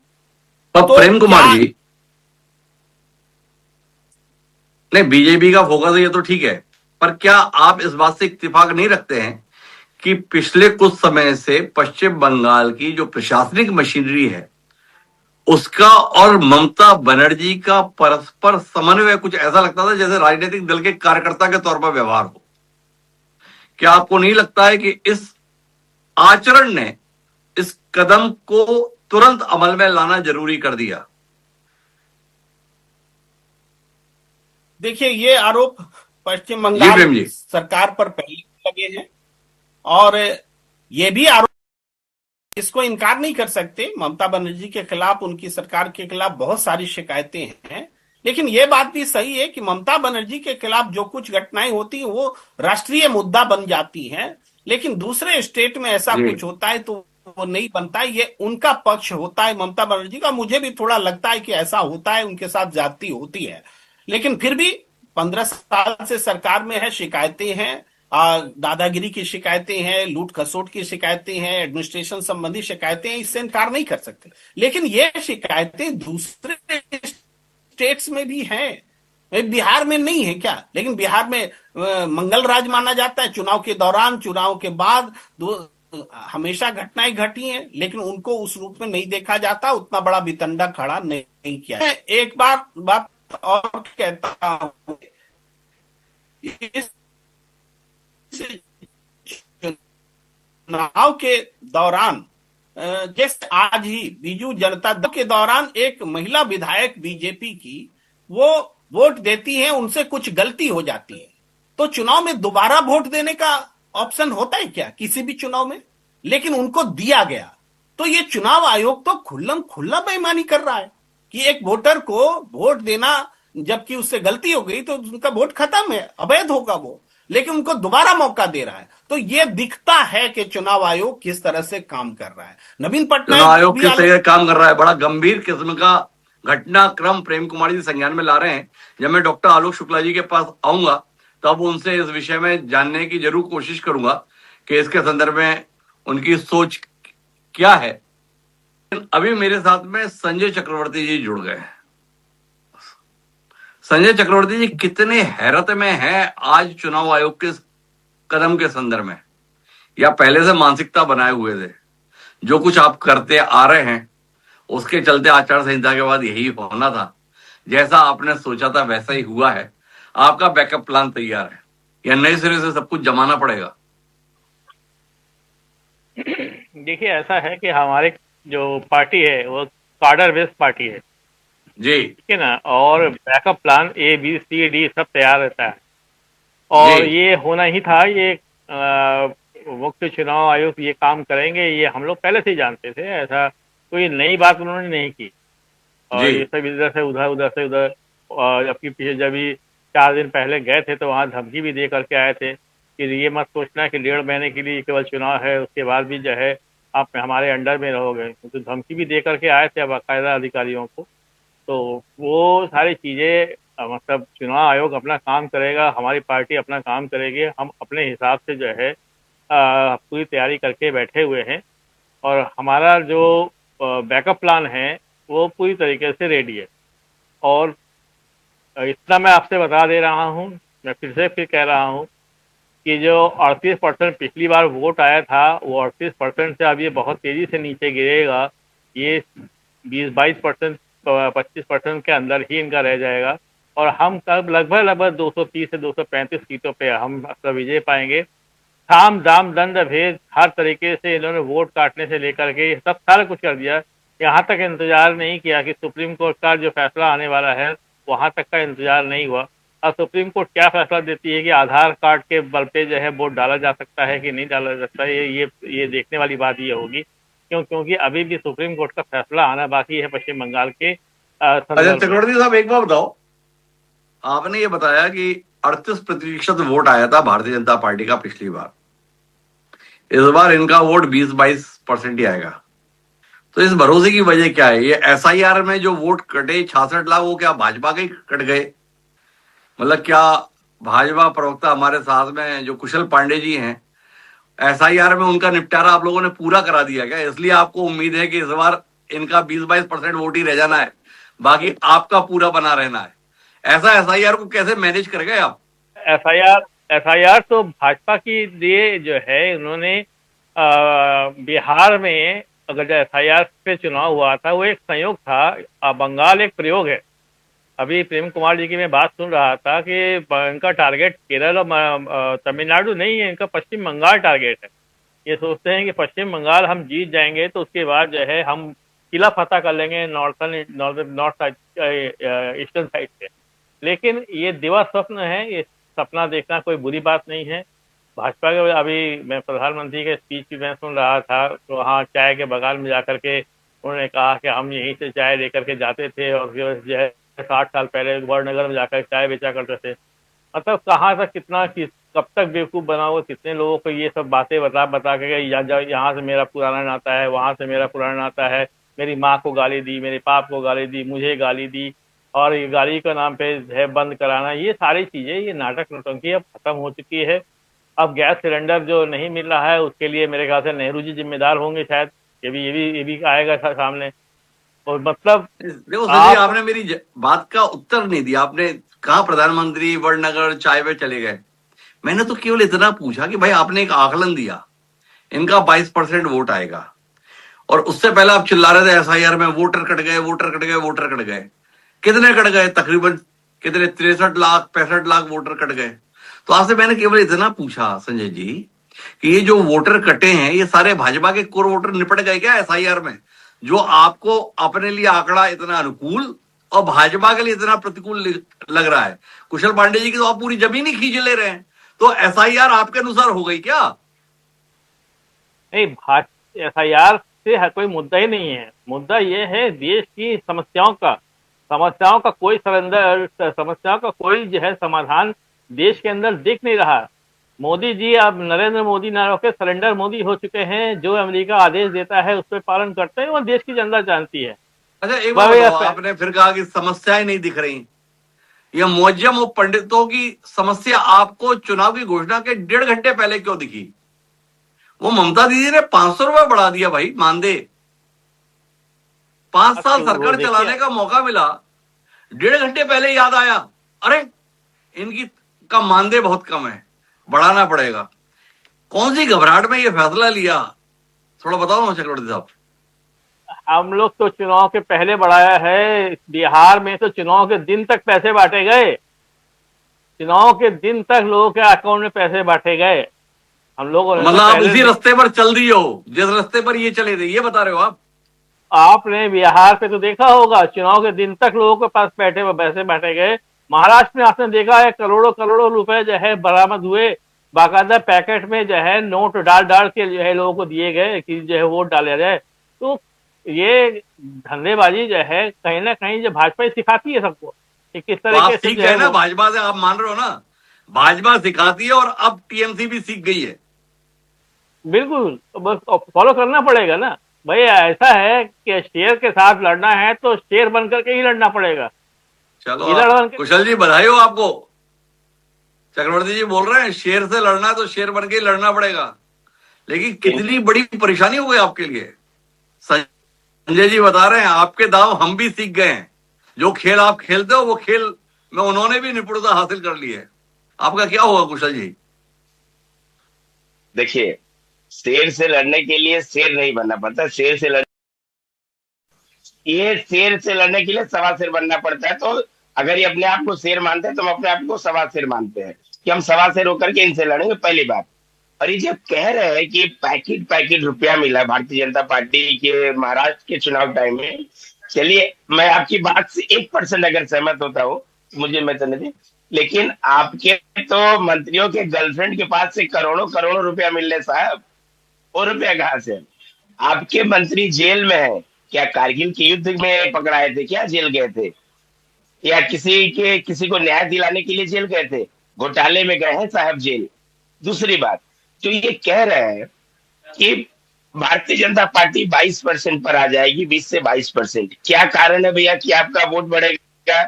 तो प्रेम कुमार जी, नहीं, बीजेपी का फोकस है ये तो ठीक है, पर क्या आप इस बात से इत्तेफाक नहीं रखते हैं कि पिछले कुछ समय से पश्चिम बंगाल की जो प्रशासनिक मशीनरी है उसका और ममता बनर्जी का परस्पर समन्वय कुछ ऐसा लगता था जैसे राजनीतिक दल के कार्यकर्ता के तौर पर व्यवहार हो? क्या आपको नहीं लगता है कि इस आचरण ने इस कदम को तुरंत अमल में लाना जरूरी कर दिया? देखिए, ये आरोप पश्चिम बंगाल सरकार पर पहले लगे हैं और ये भी आरोप, इसको इनकार नहीं कर सकते, ममता बनर्जी के खिलाफ, उनकी सरकार के खिलाफ बहुत सारी शिकायतें हैं। लेकिन यह बात भी सही है कि ममता बनर्जी के खिलाफ जो कुछ घटनाएं होती हैं वो राष्ट्रीय मुद्दा बन जाती हैं, लेकिन दूसरे स्टेट में ऐसा कुछ होता है तो वो नहीं बनता है। ये उनका पक्ष होता है ममता बनर्जी का। मुझे भी थोड़ा लगता है कि ऐसा होता है, उनके साथ ज्यादती होती है, लेकिन फिर भी 15 साल से सरकार में है, शिकायतें हैं, दादागिरी की शिकायतें हैं, लूट खसोट की शिकायतें हैं, एडमिनिस्ट्रेशन संबंधी शिकायतें हैं, इससे इनकार नहीं कर सकते। लेकिन ये शिकायतें दूसरे स्टेट्स में भी हैं, बिहार में नहीं है क्या? लेकिन बिहार में मंगल राज माना जाता है। चुनाव के दौरान, चुनाव के बाद हमेशा घटनाएं घटी हैं, लेकिन उनको उस रूप में नहीं देखा जाता, उतना बड़ा वितंडा खड़ा नहीं किया। एक बात और कहता हूं, इस चुनाव के दौरान जैसे आज ही बीजू जनता दल के दौरान एक महिला विधायक बीजेपी की वो वोट देती है, उनसे कुछ गलती हो जाती है, तो चुनाव में दोबारा वोट देने का ऑप्शन होता है क्या किसी भी चुनाव में? लेकिन उनको दिया गया। तो ये चुनाव आयोग तो खुल्लम खुल्ला बेईमानी कर रहा है कि एक वोटर को वोट देना, जबकि उससे गलती हो गई तो उनका वोट खत्म है, अवैध होगा वो, लेकिन उनको दोबारा मौका दे रहा है। तो ये दिखता है कि चुनाव आयोग किस तरह से काम कर रहा है। नवीन पटनायक चुनाव आयोग किस तरह काम कर रहा है, बड़ा गंभीर किस्म का घटनाक्रम प्रेम कुमार जी संज्ञान में ला रहे हैं। जब मैं डॉक्टर आलोक शुक्ला जी के पास आऊंगा तब उनसे इस विषय में जानने की जरूर कोशिश करूंगा कि इसके संदर्भ में उनकी सोच क्या है। अभी मेरे साथ में संजय चक्रवर्ती जी जुड़ गए हैं। संजय चक्रवर्ती जी, कितने हैरत में हैं आज चुनाव आयोग के कदम के संदर्भ में, या पहले से मानसिकता बनाए हुए थे? जो कुछ आप करते आ रहे हैं उसके चलते आचार संहिता के बाद यही होना था, जैसा आपने सोचा था वैसा ही हुआ है। आपका बैकअप प्लान तैयार है या नए सिरे से सब कुछ जमाना पड़ेगा? देखिए, ऐसा है कि हमारे जो पार्टी है वो कार्डर बेस्ड पार्टी है। जी ठीक है ना, और backup plan A B C D सब तैयार रहता है। और जी ये होना ही था, ये मुख्य चुनाव आयोग ये काम करेंगे, ये हम लोग पहले से ही जानते थे। ऐसा कोई नई बात उन्होंने नहीं की। और जी ये सब इधर से उधर, उधर से उधर। और जबकि पीछे जब भी 4 दिन पहले गए थे तो वहाँ धमकी भी दे करके आए थे कि ये मत सोचना कि 1.5 महीने के लिए केवल चुनाव है, उसके बाद भी जो है आप हमारे अंडर में रहोगे। तो धमकी भी दे करके आए थे बाकायदा अधिकारियों को। तो वो सारी चीजें मतलब चुनाव आयोग अपना काम करेगा, हमारी पार्टी अपना काम करेगी। हम अपने हिसाब से जो है पूरी तैयारी करके बैठे हुए हैं। और हमारा जो बैकअप प्लान है वो पूरी तरीके से रेडी है। और इतना मैं आपसे बता दे रहा हूँ, मैं फिर कह रहा हूँ कि जो 38% पिछली बार वोट आया था, वो 38% से अब ये बहुत तेजी से नीचे गिरेगा। ये 20-22%, 25% के अंदर ही इनका रह जाएगा। और हम तब लगभग 230 से 235 सीटों पे हम मतलब विजय पाएंगे। साम दाम दंड भेद हर तरीके से इन्होंने वोट काटने से लेकर के सब सारा कुछ कर दिया। यहाँ तक इंतजार नहीं किया कि सुप्रीम कोर्ट का जो फैसला आने वाला है वहां तक का इंतजार नहीं हुआ। अब सुप्रीम कोर्ट क्या फैसला देती है कि आधार कार्ड के बल पे जो है वोट डाला जा सकता है कि नहीं डाला जा सकता है, ये देखने वाली बात ये होगी। क्योंकि अभी भी सुप्रीम कोर्ट का फैसला आना बाकी है पश्चिम बंगाल के अच्छा चक्रवर्ती साहब, एक बात बताओ, आपने ये बताया कि 38% वोट आया था भारतीय जनता पार्टी का पिछली बार, इस बार इनका वोट 20-22% ही आएगा। तो इस भरोसे की वजह क्या है? ये SIR में जो वोट कटे 66 लाख, वो क्या भाजपा के कट गए? मतलब क्या भाजपा प्रवक्ता हमारे साथ में जो कुशल पांडे जी हैं, SIR में उनका निपटारा आप लोगों ने पूरा करा दिया क्या? इसलिए आपको उम्मीद है कि इस बार इनका 20-22% वोट ही रह जाना है, बाकी आपका पूरा बना रहना है। ऐसा SIR को कैसे मैनेज कर गए आप? FIR तो भाजपा की लिए जो है, उन्होंने बिहार में अगर जो FIR पे चुनाव हुआ था वो एक संयोग था, बंगाल एक प्रयोग है। अभी प्रेम कुमार जी की मैं बात सुन रहा था कि इनका टारगेट केरल और तमिलनाडु नहीं है, इनका पश्चिम बंगाल टारगेट है। ये सोचते हैं कि पश्चिम बंगाल हम जीत जाएंगे तो उसके बाद जो है हम किला फतह कर लेंगे नॉर्थ साइड, ईस्टर्न साइड से। लेकिन ये दिवा स्वप्न है, ये सपना देखना कोई बुरी बात नहीं है। भाजपा के अभी मैं प्रधानमंत्री के स्पीच भी मैं सुन रहा था, तो वहाँ चाय के बगान में जाकर के उन्होंने कहा कि हम यहीं से चाय लेकर के जाते थे और जो है 60 साल पहले वड़नगर में जाकर चाय बेचा करते थे। मतलब कहाँ तक कब तक बेवकूफ बनाओगे, कितने लोगों को ये सब बातें बता के यहाँ से मेरा पुराना नाता है, वहां से मेरा पुराना नाता है, मेरी माँ को गाली दी, मेरे पाप को गाली दी, मुझे गाली दी, और ये गाली के नाम पे है बंद कराना, ये सारी चीजें, ये नाटक नौटंकी अब खत्म हो चुकी है। अब गैस सिलेंडर जो नहीं मिल रहा है उसके लिए मेरे ख्याल से नेहरू जी जिम्मेदार होंगे शायद, ये भी आएगा सामने। और मतलब देखो संजय, आपने मेरी बात का उत्तर नहीं दिया। आपने कहा प्रधानमंत्री वड़नगर चाय पे चले गए, मैंने तो केवल इतना पूछा कि भाई आपने एक आकलन दिया इनका 22% वोट आएगा, और उससे पहले आप चिल्ला रहे थे SIR में वोटर कट गए, वोटर कट गए, वोटर कट गए। कितने कट गए? तकरीबन कितने? 63 लाख 65 लाख वोटर कट गए। तो आपसे मैंने केवल इतना पूछा संजय जी कि ये जो वोटर कटे हैं ये सारे भाजपा के कोर वोटर निपट गए क्या SIR में, जो आपको अपने लिए आंकड़ा इतना अनुकूल और भाजपा के लिए इतना प्रतिकूल लग रहा है? कुशल पांडे जी की तो आप पूरी जमीन ही खींच ले रहे हैं, तो SIR आपके अनुसार हो गई क्या? नहीं, SIR से कोई मुद्दा ही नहीं है। मुद्दा ये है देश की समस्याओं का कोई सरेंडर, समस्याओं का कोई जो है समाधान देश के अंदर दिख नहीं रहा। मोदी जी अब नरेंद्र मोदी ना होकर सरेंडर मोदी हो चुके हैं। जो अमेरिका आदेश देता है उस पर पालन करते हैं और देश की जनता जानती है। अच्छा एक बात बताओ, आपने फिर कहा कि समस्याएं नहीं दिख रही। यह मुअज्जम और पंडितों की समस्या आपको चुनाव की घोषणा के 1.5 घंटे पहले क्यों दिखी? वो ममता दीदी ने 500 रुपए बढ़ा दिया भाई, मानदेय। 5 साल सरकार चलाने का मौका मिला, 1.5 घंटे पहले याद आया अरे इनकी का मानदेय बहुत कम है, बढ़ाना पड़ेगा। कौन सी घबराहट में ये फैसला लिया, थोड़ा बताओ ना चक्रवर्ती साहब। हम लोग तो चुनाव के पहले बढ़ाया है। बिहार में तो चुनाव के दिन तक पैसे बांटे गए, चुनाव के दिन तक लोगों के अकाउंट में पैसे बांटे गए। हम लोगों ने मतलब आप इसी रास्ते पर चल दिए हो जिस रास्ते पर ये चले थे, ये बता रहे हो आप? आपने बिहार पे तो देखा होगा, चुनाव के दिन तक लोगों के पास पैसे बैठे गए। महाराष्ट्र में आपने देखा है करोड़ों करोड़ों रुपए जो है बरामद हुए, बाकायदा पैकेट में जो है नोट डाल डाल के जो है लोगों को दिए गए कि जो है वोट डाला जाए। तो ये धंधेबाजी जो है कहीं ना कहीं जो भाजपा ही सिखाती है सबको कि किस तरीके से सीख गए ना भाजपा से, आप मान रहे हो ना, भाजपा सिखाती है और अब टीएमसी भी सीख गई है। बिल्कुल, बस फॉलो करना पड़ेगा ना भाई। ऐसा है कि शेर के साथ लड़ना है तो शेर बनकर के ही लड़ना पड़ेगा। चलो कुशल जी, बधाई हो आपको। चक्रवर्ती जी बोल रहे हैं शेर से लड़ना है तो शेर बन के ही लड़ना पड़ेगा, लेकिन कितनी बड़ी परेशानी हो गई आपके लिए। संजय जी बता रहे हैं आपके दाव हम भी सीख गए हैं, जो खेल आप खेलते हो वो खेल में उन्होंने भी निपुणता हासिल कर ली है। आपका क्या होगा कुशल जी? देखिए, शेर से लड़ने के लिए शेर नहीं बनना पड़ता, शेर से लड़ने के लिए सवा शेर बनना पड़ता है। तो अगर ये अपने आप को शेर मानते हैं तो हम अपने आप को सवा शेर मानते हैं कि हम सवा शेर होकर के इनसे लड़ेंगे, पहली बात। और ये जब कह रहे हैं कि पैकेट रुपया मिला भारतीय जनता पार्टी के महाराष्ट्र के चुनाव टाइम में, चलिए मैं आपकी बात से 1% अगर सहमत होता हूँ मुझे मैं तो नहीं, लेकिन आपके तो मंत्रियों के गर्लफ्रेंड के पास से करोड़ों करोड़ों रुपया मिलने साहब, वो रुपया कहाँ से? आपके मंत्री जेल में है क्या? कारगिल के युद्ध में पकड़ाए थे क्या जेल गए थे? या किसी को न्याय दिलाने के लिए जेल गए थे? घोटाले में गए हैं साहब जेल। दूसरी बात, जो ये कह रहे हैं कि भारतीय जनता पार्टी 22% पर आ जाएगी, 20 से 22%, क्या कारण है भैया कि आपका वोट बढ़ेगा?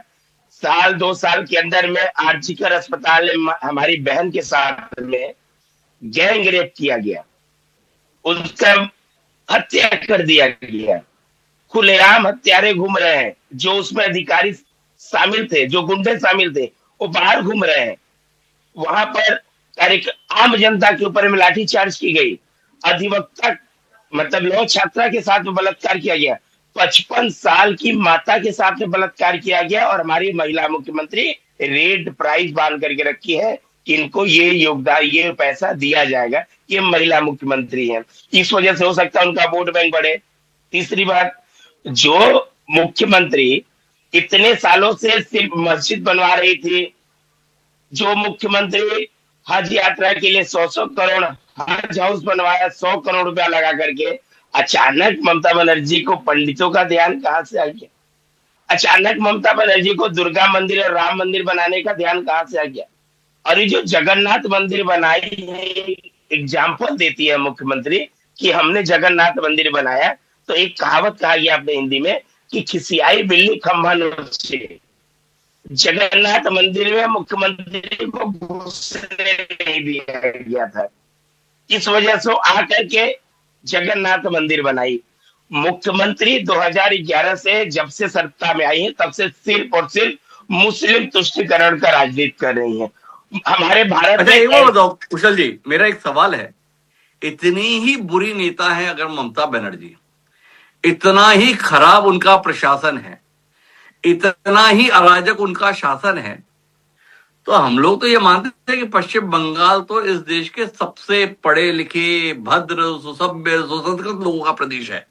साल 2 साल के अंदर में आर्जिकर अस्पताल में हमारी बहन के साथ में गैंग रेप किया गया, उसका हत्या कर दिया गया, खुलेआम हत्यारे घूम रहे हैं, जो उसमें अधिकारी शामिल थे, जो गुंडे शामिल थे, वो बाहर घूम रहे हैं। वहां पर आम जनता के ऊपर में लाठीचार्ज की गई, अधिवक्ता मतलब लॉ छात्रा के साथ में बलात्कार किया गया, 55 साल की माता के साथ में बलात्कार किया गया, और हमारी महिला मुख्यमंत्री रेड प्राइज बांध करके रखी है कि इनको ये योगदान, ये पैसा दिया जाएगा, ये महिला मुख्यमंत्री है, इस वजह से हो सकता है उनका वोट बैंक बढ़े। तीसरी बात, जो मुख्यमंत्री इतने सालों से सिर्फ मस्जिद बनवा रही थी, जो मुख्यमंत्री हज यात्रा के लिए 100 करोड़ हज हाउस बनवाया 100 करोड़ रुपया लगा करके, अचानक ममता बनर्जी को पंडितों का ध्यान कहां से आ गया? अचानक ममता बनर्जी को दुर्गा मंदिर और राम मंदिर बनाने का ध्यान कहां से आ गया? और ये जो जगन्नाथ मंदिर बनाई है, एग्जाम्पल देती है मुख्यमंत्री कि हमने जगन्नाथ मंदिर बनाया, तो एक कहावत कहा गया अपने हिंदी में कि खिसियाई बिल्ली खंभा नोचे। जगन्नाथ मंदिर में मुख्यमंत्री को घुसने नहीं दिया गया था, इस वजह से आकर के जगन्नाथ मंदिर बनाई। मुख्यमंत्री 2011 से जब से सत्ता में आई है तब से सिर्फ और सिर्फ मुस्लिम तुष्टिकरण का राजनीति कर रही है हमारे भारत में। एक बार बताओ कुशल जी, मेरा एक सवाल है, इतनी ही बुरी नेता है अगर ममता बनर्जी, इतना ही खराब उनका प्रशासन है, इतना ही अराजक उनका शासन है, तो हम लोग तो ये मानते थे कि पश्चिम बंगाल तो इस देश के सबसे पढ़े लिखे, भद्र, सुसभ्य, सुसंस्कृत लोगों का प्रदेश है।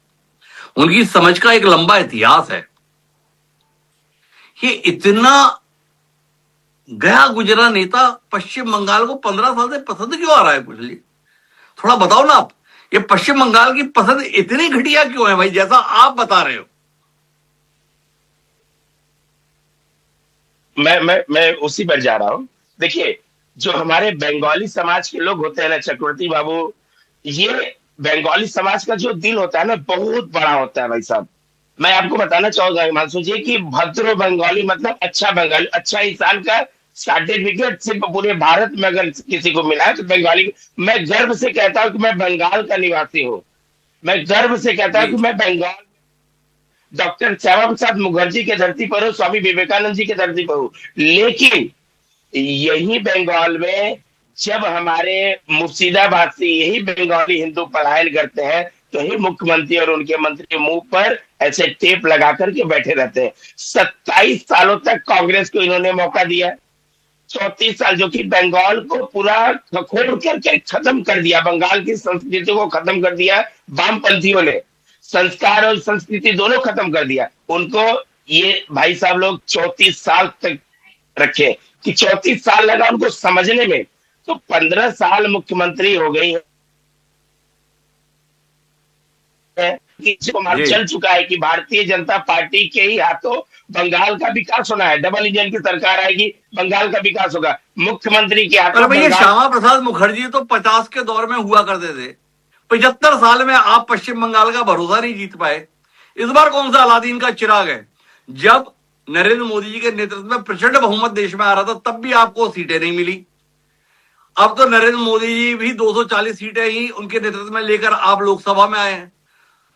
उनकी समझ का एक लंबा इतिहास है। ये इतना गया गुजरा नेता पश्चिम बंगाल को 15 साल से पसंद क्यों आ रहा है? कुशल जी थोड़ा बताओ ना आप, ये पश्चिम बंगाल की पसंद इतनी घटिया क्यों है भाई, जैसा आप बता रहे हो? मैं उसी पर जा रहा हूं। देखिए, जो हमारे बंगाली समाज के लोग होते हैं ना चक्रवर्ती बाबू, ये बंगाली समाज का जो दिल होता है ना बहुत बड़ा होता है भाई साहब। मैं आपको बताना चाहूंगा हिमांशु जी कि भद्र बंगाली मतलब अच्छा बंगाली, अच्छा इंसान का सर्टिफिकेट सिर्फ पूरे भारत में अगर किसी को मिला है तो बंगाली। मैं गर्व से कहता हूं कि मैं बंगाल का निवासी हूं, मैं गर्व से कहता हूं कि मैं बंगाल डॉक्टर श्यामा प्रसाद मुखर्जी के धरती पर हूं, स्वामी विवेकानंद जी के धरती पर हूं। लेकिन यही बंगाल में जब हमारे मुर्शिदाबाद से यही बंगाली हिंदू पलायन करते हैं तो ही मुख्यमंत्री और उनके मंत्री मुंह पर ऐसे टेप लगा करके बैठे रहते हैं। 27 सालों तक कांग्रेस को इन्होंने मौका दिया, 34 साल, जो कि बंगाल को पूरा खखोल करके खत्म कर दिया, बंगाल की संस्कृति को खत्म कर दिया वामपंथियों ने। संस्कार और संस्कृति दोनों खत्म कर दिया। उनको ये भाई साहब लोग 34 साल तक रखे कि 34 साल लगा उनको समझने में, तो 15 साल मुख्यमंत्री हो गई है कि चल चुका है कि भारतीय जनता पार्टी के ही हाथों बंगाल का विकास होना है। डबल इंजन की सरकार आएगी, बंगाल का विकास होगा। मुख्यमंत्री के हाथों भैया श्यामा प्रसाद मुखर्जी तो 50 के दौर में हुआ करते थे, 75 साल में आप पश्चिम बंगाल का भरोसा नहीं जीत पाए। इस बार कौन सा अलादीन का चिराग है? जब नरेंद्र मोदी जी के नेतृत्व में प्रचंड बहुमत देश में आ रहा था तब भी आपको सीटें नहीं मिली। अब तो नरेंद्र मोदी जी भी 240 सीटें ही उनके नेतृत्व में लेकर आप लोकसभा में आए हैं,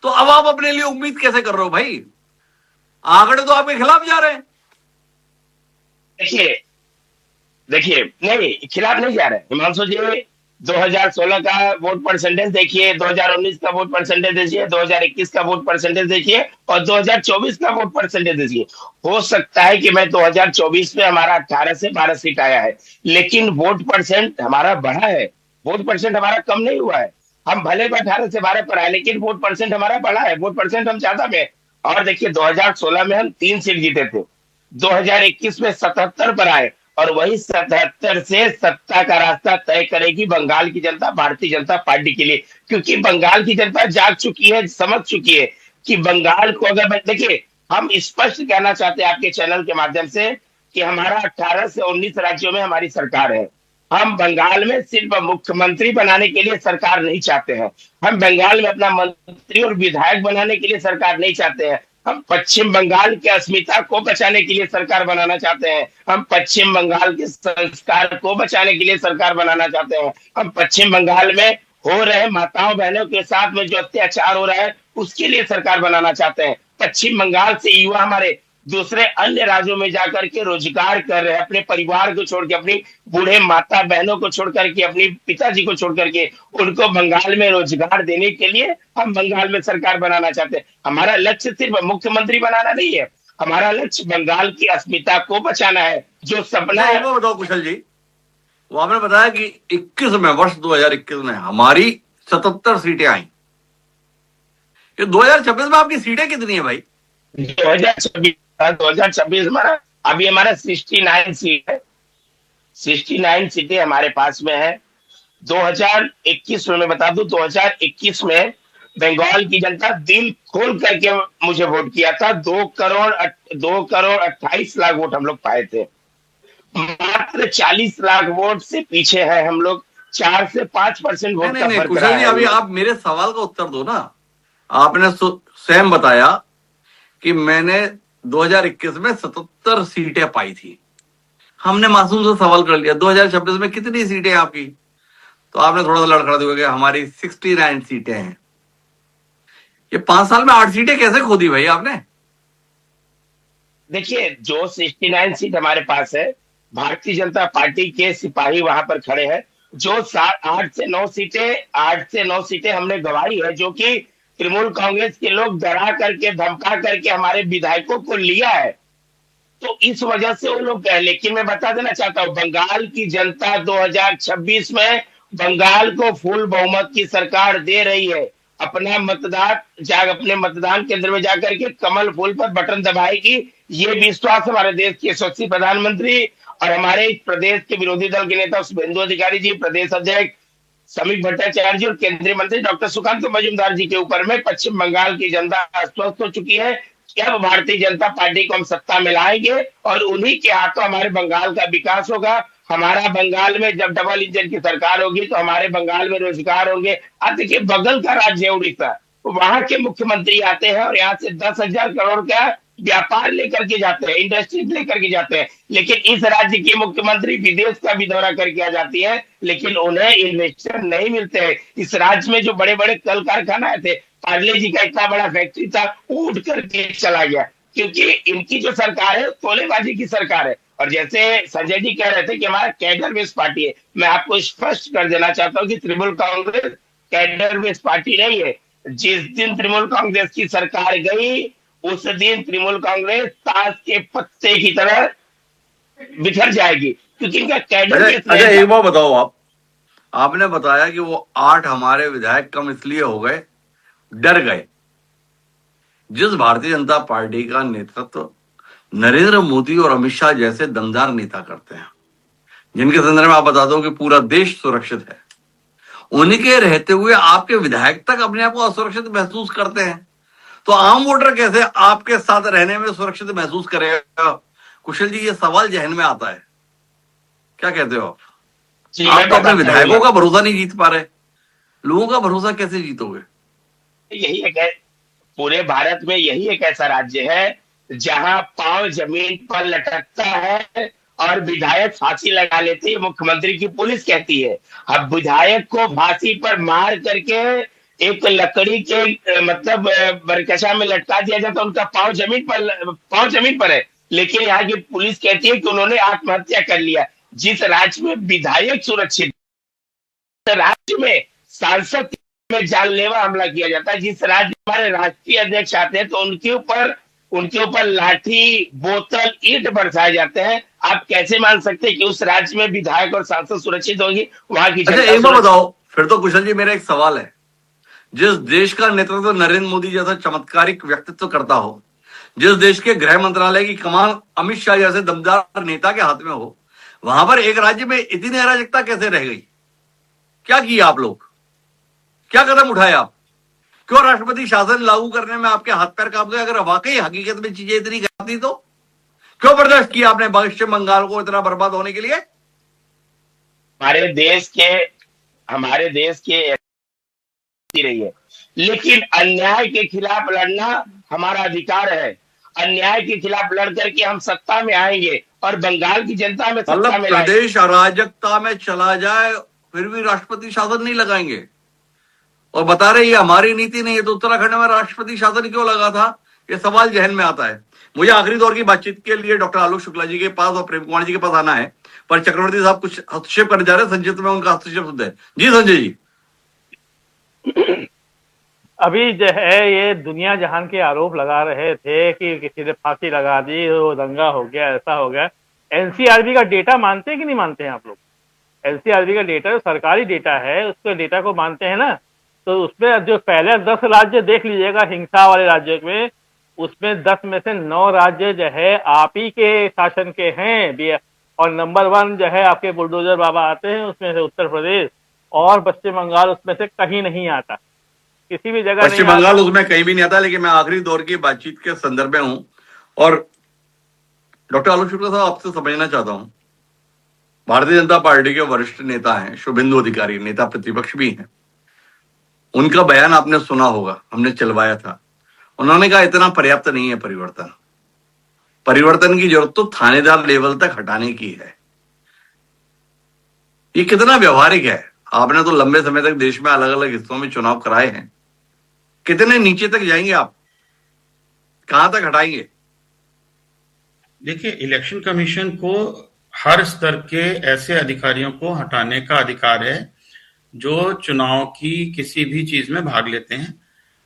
तो अब आप अपने लिए उम्मीद कैसे कर रहे हो भाई? आंकड़े तो आपके खिलाफ जा रहे हैं। देखिए नहीं, खिलाफ नहीं जा रहे हिमांशु जी। 2016 का वोट परसेंटेज देखिए, 2019 का वोट परसेंटेज देखिए, 2021 का वोट परसेंटेज देखिए और 2024 का वोट परसेंटेज देखिए। हो सकता है कि मैं 2024 में हमारा 18 से 12 सीट आया है, लेकिन वोट परसेंट हमारा बढ़ा है। वोट परसेंट हमारा कम नहीं हुआ है। हम भले 18 से 12 पर आए, लेकिन वोट परसेंट हमारा बढ़ा है। वोट परसेंट हम ज्यादा में। और देखिए 2016 में हम 3 सीट जीते थे, 2021 में 77 पर आए और वही 77 से सत्ता का रास्ता तय करेगी बंगाल की जनता, भारतीय जनता पार्टी के लिए। क्योंकि बंगाल की जनता जाग चुकी है, समझ चुकी है कि बंगाल को अगर देखिए, हम स्पष्ट कहना चाहते हैं आपके चैनल के माध्यम से कि हमारा 18 से 19 राज्यों में हमारी सरकार है। हम बंगाल में सिर्फ मुख्यमंत्री बनाने के लिए सरकार नहीं चाहते हैं। हम बंगाल में अपना मंत्री और विधायक बनाने के लिए सरकार नहीं चाहते हैं। हम पश्चिम बंगाल की अस्मिता को बचाने के लिए सरकार बनाना चाहते हैं। हम पश्चिम बंगाल के संस्कार को बचाने के लिए सरकार बनाना चाहते हैं। हम पश्चिम बंगाल में हो रहे माताओं बहनों के साथ में जो अत्याचार हो रहा है उसके लिए सरकार बनाना चाहते हैं। पश्चिम बंगाल से युवा हमारे दूसरे अन्य राज्यों में जाकर के रोजगार कर रहे हैं, अपने परिवार को छोड़ के, अपनी बूढ़े माता बहनों को छोड़ करके, अपनी पिताजी को छोड़ करके उनको बंगाल में रोजगार देने के लिए हम बंगाल में सरकार बनाना चाहते हैं। हमारा लक्ष्य सिर्फ मुख्यमंत्री बनाना नहीं है, हमारा लक्ष्य बंगाल की अस्मिता को बचाना है। जो सपना है वो बताओ कुशल जी, वो आपने बताया कि 21 में, वर्ष 2021 में हमारी 77 सीटें आई। ये 2026 में आपकी सीटें कितनी है भाई? 2026 हमारा अभी हमारा 69 सीट है, 69 सीटें हमारे पास में है। 2021 में मैं बता दूं, 2021 में बंगाल की जनता दिल खोल करके मुझे वोट किया था। 2 करोड़ 28 लाख वोट हम लोग पाए थे। मात्र 40 लाख वोट से पीछे है हम लोग, 4 से 5% वोट का फर्क रहा है। अभी आप मेरे सवाल का उत्तर दो ना। आपने स्वयं बताया कि मैंने 2021 में 77 सीटें पाई थी। हमने मासूम से सवाल कर लिया 2026 में कितनी सीटें आपकी, तो आपने थोड़ा सा लड़खड़ा दिया कि हमारी 69 सीटें हैं। ये 5 साल में 8 सीटें कैसे खो दी भाई आपने? देखिए, जो 69 सीट हमारे पास है, भारतीय जनता पार्टी के सिपाही वहां पर खड़े हैं। जो 8 से 9 सीटें हमने गंवाई है, जो कि तृणमूल कांग्रेस के लोग डरा करके, धमका करके हमारे विधायकों को लिया है। तो इस वजह से वो लोग कहे। लेकिन मैं बता देना चाहता हूं, बंगाल की जनता 2026 में बंगाल को फुल बहुमत की सरकार दे रही है। अपने मतदान केंद्र में जाकर के कमल फूल पर बटन दबाएगी। ये विश्वास हमारे देश के यशस्वी प्रधानमंत्री और हमारे प्रदेश के विरोधी दल के नेता शुभेंदु अधिकारी जी, प्रदेश अध्यक्ष समीक भट्टाचार्य जी और केंद्रीय मंत्री डॉक्टर सुकांत मजूमदार जी के ऊपर में पश्चिम बंगाल की जनता आश्वस्त हो चुकी है कि अब भारतीय जनता पार्टी को हम सत्ता में लाएंगे और उन्हीं के हाथों हमारे बंगाल का विकास होगा। हमारा बंगाल में जब डबल इंजन की सरकार होगी तो हमारे बंगाल में रोजगार होंगे। अब देखिए, बगल का राज्य है उड़ीसा, वहां के मुख्यमंत्री आते हैं और यहाँ से 10,000 करोड़ का व्यापार लेकर के जाते हैं, इंडस्ट्रीज लेकर के जाते हैं। लेकिन इस राज्य की मुख्यमंत्री विदेश का भी दौरा करके आ जाती है, लेकिन उन्हें इन्वेस्टर नहीं मिलते हैं। इस राज्य में जो बड़े बड़े कल कारखाना थे, पार्ले जी का इतना बड़ा फैक्ट्री था, उठ करके चला गया, क्योंकि इनकी जो सरकार है तोलेबाजी की सरकार है। और जैसे संजय जी कह रहे थे कि हमारा कैडर बेस्ड पार्टी है, मैं आपको स्पष्ट कर देना चाहता हूँ कि Trinamool Congress cadre based party नहीं है। जिस दिन तृणमूल कांग्रेस की सरकार गई उस दिन तृणमूल कांग्रेस ताश के पत्ते की तरह बिखर जाएगी, क्योंकि इनका कैडर। अच्छा एक बार बताओ, आपने बताया कि वो 8 हमारे विधायक कम इसलिए हो गए, डर गए। जिस भारतीय जनता पार्टी का नेतृत्व नरेंद्र मोदी और अमित शाह जैसे दमदार नेता करते हैं, जिनके संदर्भ में आप बता दो कि पूरा देश सुरक्षित है, उनके रहते हुए आपके विधायक तक अपने आप को असुरक्षित महसूस करते हैं, तो आम वोटर कैसे आपके साथ रहने में सुरक्षित महसूस करेगा? कुशल जी, ये सवाल जहन में आता है, क्या कहते हो आप? आप तो अपने विधायकों का भरोसा नहीं जीत पा रहे, लोगों का भरोसा कैसे जीतोगे? यही एक पूरे भारत में यही एक ऐसा राज्य है जहां पांव जमीन पर लटकता है और विधायक फांसी लगा लेते हैं, मुख्यमंत्री की पुलिस कहती है। अब विधायक को फांसी पर मार करके एक लकड़ी के मतलब बरकशा में लटका दिया जाता, उनका पांव जमीन पर है, लेकिन यहाँ की पुलिस कहती है कि उन्होंने आत्महत्या कर लिया। जिस राज्य में विधायक सुरक्षित, राज्य में सांसद में जानलेवा हमला किया जाता है, जिस राज्य में हमारे राष्ट्रीय अध्यक्ष आते हैं तो उनके ऊपर लाठी, बोतल, ईंट बरसाए जाते हैं, आप कैसे मान सकते हैं कि उस राज्य में विधायक और सांसद सुरक्षित होगी? वहां की अच्छा, एक बात बताओ फिर तो कुशल जी, मेरा एक सवाल है, जिस देश का नेतृत्व नरेंद्र मोदी जैसा चमत्कारिक व्यक्तित्व करता हो, जिस देश के गृह मंत्रालय की कमान अमित शाह जैसे दमदार नेता के हाथ में हो, वहां पर एक राज्य में इतनी अराजकता कैसे रह गई? क्या किया आप लोग? क्या कदम उठाए आप? क्यों राष्ट्रपति शासन लागू करने में आपके हाथ पैर कांप गए? अगर वाकई हकीकत में चीजें इतनी खराब थी तो क्यों बर्दाश्त किया आपने पश्चिम बंगाल को इतना बर्बाद होने के लिए? हमारे देश के रही है, लेकिन अन्याय के खिलाफ लड़ना हमारा अधिकार है। अन्याय के खिलाफ लड़ करके हम सत्ता में आएंगे और बंगाल की जनता में सत्ता में प्रदेश अराजकता में चला जाए फिर भी राष्ट्रपति शासन नहीं लगाएंगे और बता रहे ये हमारी नीति नहीं है, तो उत्तराखंड में राष्ट्रपति शासन क्यों लगा था? ये सवाल जहन में आता है। मुझे आखिरी दौर की बातचीत के लिए डॉक्टर आलोक शुक्ला जी के पास और प्रेम कुमार जी के पास आना है, पर चक्रवर्ती साहब कुछ हस्तक्षेप करने जा रहे हैं, संक्षिप्त में उनका हस्तक्षेप सुनते हैं। जी संजय जी। अभी जो है ये दुनिया जहान के आरोप लगा रहे थे कि किसी ने फांसी लगा दी, वो दंगा हो गया, ऐसा हो गया। एनसीआरबी का डेटा मानते हैं कि नहीं मानते हैं आप लोग? एनसीआरबी का डेटा सरकारी डेटा है, उसके डेटा को मानते हैं ना? तो उसमें जो पहले 10 राज्य देख लीजिएगा हिंसा वाले राज्यों में, उसमें 10 में से 9 राज्य जो है आप ही के शासन के हैं, और नंबर 1 जो है आपके बुलडोजर बाबा आते हैं, उसमें से उत्तर प्रदेश और पश्चिम बंगाल उसमें से कहीं नहीं आता, किसी भी जगह पश्चिम बंगाल उसमें कहीं भी नहीं आता। लेकिन मैं आखिरी दौर की बातचीत के संदर्भ में हूं और डॉक्टर आलोक शुक्ला साहब आपसे समझना चाहता हूं, भारतीय जनता पार्टी के वरिष्ठ नेता हैं शुभेंदु अधिकारी, नेता प्रतिपक्ष भी हैं, उनका बयान आपने सुना होगा, हमने चलवाया था। उन्होंने कहा इतना पर्याप्त नहीं है परिवर्तन की जरूरत तो थानेदार लेवल तक हटाने की है। ये कितना व्यवहारिक है? आपने तो लंबे समय तक देश में अलग अलग हिस्सों में चुनाव कराए हैं, कितने नीचे तक जाएंगे आप? कहां तक हटाएंगे? देखिए, इलेक्शन कमीशन को हर स्तर के ऐसे अधिकारियों को हटाने का अधिकार है जो चुनाव की किसी भी चीज में भाग लेते हैं,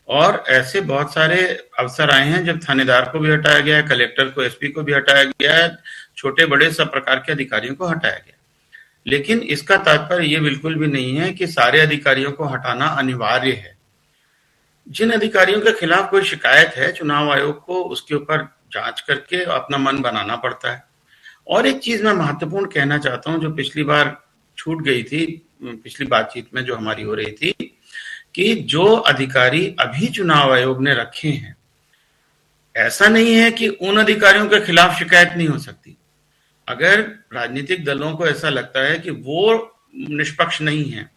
और ऐसे बहुत सारे अवसर आए हैं जब थानेदार को भी हटाया गया है, कलेक्टर को, एसपी को भी हटाया गया है, छोटे बड़े सब प्रकार के अधिकारियों को हटाया गया। लेकिन इसका तात्पर्य ये बिल्कुल भी नहीं है कि सारे अधिकारियों को हटाना अनिवार्य है। जिन अधिकारियों के खिलाफ कोई शिकायत है, चुनाव आयोग को उसके ऊपर जांच करके अपना मन बनाना पड़ता है। और एक चीज मैं महत्वपूर्ण कहना चाहता हूं जो पिछली बार छूट गई थी, पिछली बातचीत में जो हमारी हो रही थी, कि जो अधिकारी अभी चुनाव आयोग ने रखे हैं, ऐसा नहीं है कि उन अधिकारियों के खिलाफ शिकायत नहीं हो सकती। अगर राजनीतिक दलों को ऐसा लगता है कि वो निष्पक्ष नहीं है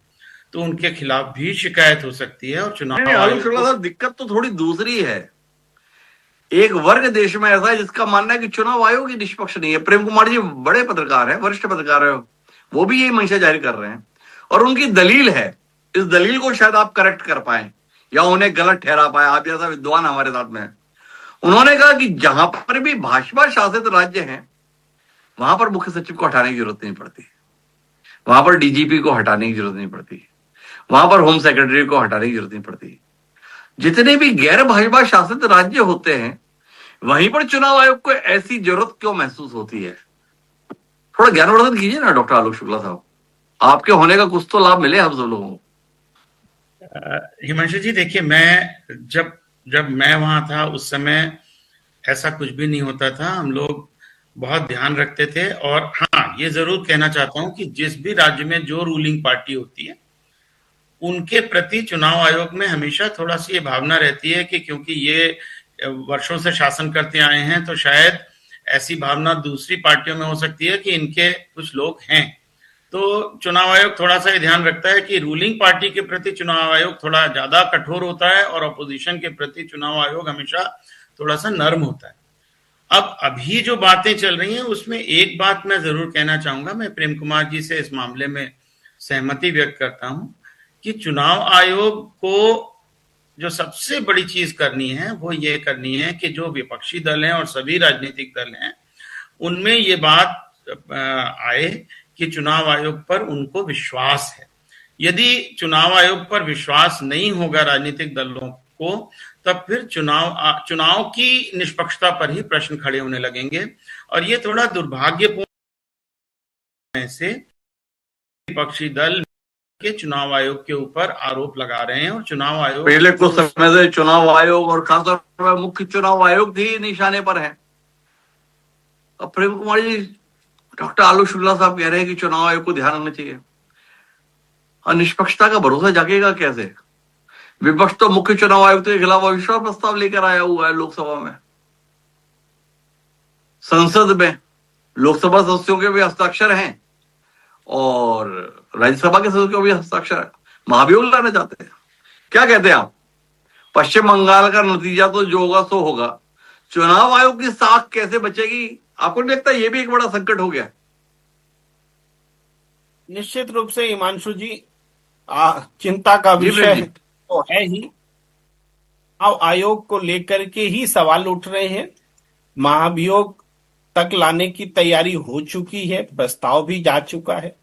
तो उनके खिलाफ भी शिकायत हो सकती है। और चुनाव आयोग दिक्कत तो थोड़ी दूसरी है। एक वर्ग देश में ऐसा है जिसका मानना है कि चुनाव आयोग ही निष्पक्ष नहीं है। प्रेम कुमार जी बड़े पत्रकार हैं, वरिष्ठ पत्रकार है, वो भी यही मंशा जारी कर रहे हैं और उनकी दलील है। इस दलील को शायद आप करेक्ट कर पाए या उन्हें गलत ठहरा पाए, आप जैसा विद्वान हमारे साथ में है। उन्होंने कहा कि जहां पर भी भाजपा शासित राज्य हैं वहां पर मुख्य सचिव को हटाने की जरूरत नहीं पड़ती, वहां पर डीजीपी को हटाने की जरूरत नहीं पड़ती, वहां पर होम सेक्रेटरी को हटाने की जरूरत नहीं पड़ती। जितने भी गैर भाजपा शासित राज्य होते हैं वहीं पर चुनाव आयोग को ऐसी जरूरत क्यों महसूस होती है? थोड़ा ज्ञानवर्धन कीजिए ना डॉक्टर आलोक शुक्ला साहब, आपके होने का कुछ तो लाभ मिले हम सब लोगों को। हिमांशु जी देखिए, मैं जब जब मैं वहां था उस समय ऐसा कुछ भी नहीं होता था। हम लोग बहुत ध्यान रखते थे। और हाँ, ये जरूर कहना चाहता हूं कि जिस भी राज्य में जो रूलिंग पार्टी होती है उनके प्रति चुनाव आयोग में हमेशा थोड़ा सी ये भावना रहती है कि क्योंकि ये वर्षों से शासन करते आए हैं तो शायद ऐसी भावना दूसरी पार्टियों में हो सकती है कि इनके कुछ लोग हैं। तो चुनाव आयोग थोड़ा सा ये ध्यान रखता है कि रूलिंग पार्टी के प्रति चुनाव आयोग थोड़ा ज्यादा कठोर होता है और अपोजिशन के प्रति चुनाव आयोग हमेशा थोड़ा सा नर्म होता है। अब अभी जो बातें चल रही हैं उसमें एक बात मैं जरूर कहना चाहूंगा, मैं प्रेम कुमार जी से इस मामले में सहमति व्यक्त करता हूं कि चुनाव आयोग को जो सबसे बड़ी चीज करनी है वो ये करनी है कि जो विपक्षी दल हैं और सभी राजनीतिक दल हैं उनमें ये बात आए कि चुनाव आयोग पर उनको विश्वास है। यदि चुनाव आयोग पर विश्वास नहीं होगा राजनीतिक दलों को तब फिर चुनाव की निष्पक्षता पर ही प्रश्न खड़े होने लगेंगे। और ये थोड़ा दुर्भाग्यपूर्ण से विपक्षी दल के चुनाव आयोग के ऊपर आरोप लगा रहे हैं। और चुनाव आयोग पहले कुछ समय से चुनाव आयोग और खासतौर पर मुख्य चुनाव आयोग भी निशाने पर है। अब प्रेम कुमार जी, डॉक्टर आलोक शुक्ला साहब कह रहे हैं कि चुनाव आयोग को ध्यान रखना चाहिए। और निष्पक्षता का भरोसा जागेगा कैसे? विपक्ष तो मुख्य चुनाव आयुक्त के खिलाफ अविश्वास प्रस्ताव लेकर आया हुआ है लोकसभा में। संसद में लोकसभा सदस्यों के भी हस्ताक्षर हैं और राज्यसभा के सदस्यों के भी हस्ताक्षर है। महाभियोग लाना चाहते हैं। क्या कहते हैं आप? पश्चिम बंगाल का नतीजा तो जो होगा सो होगा। चुनाव आयोग की साख कैसे बचेगी? आपको नहीं लगता ये भी एक बड़ा संकट हो गया? निश्चित रूप से हिमांशु जी चिंता का विषय तो है ही। आयोग को लेकर के ही सवाल उठ रहे हैं। महाभियोग तक लाने की तैयारी हो चुकी है, प्रस्ताव भी जा चुका है।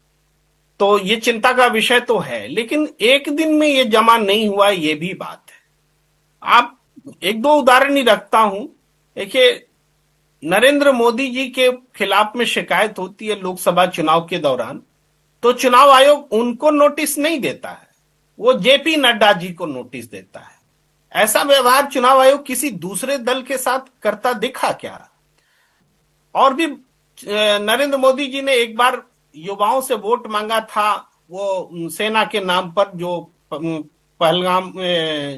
तो ये चिंता का विषय तो है, लेकिन एक दिन में ये जमा नहीं हुआ, ये भी बात है। आप एक दो उदाहरण ही रखता हूं। देखिए, नरेंद्र मोदी जी के खिलाफ में शिकायत होती है लोकसभा चुनाव के दौरान, तो चुनाव आयोग उनको नोटिस नहीं देता है, वो जेपी नड्डा जी को नोटिस देता है। ऐसा व्यवहार चुनाव आयोग किसी दूसरे दल के साथ करता दिखा क्या? और भी नरेंद्र मोदी जी ने एक बार युवाओं से वोट मांगा था, वो सेना के नाम पर, जो पहलगाम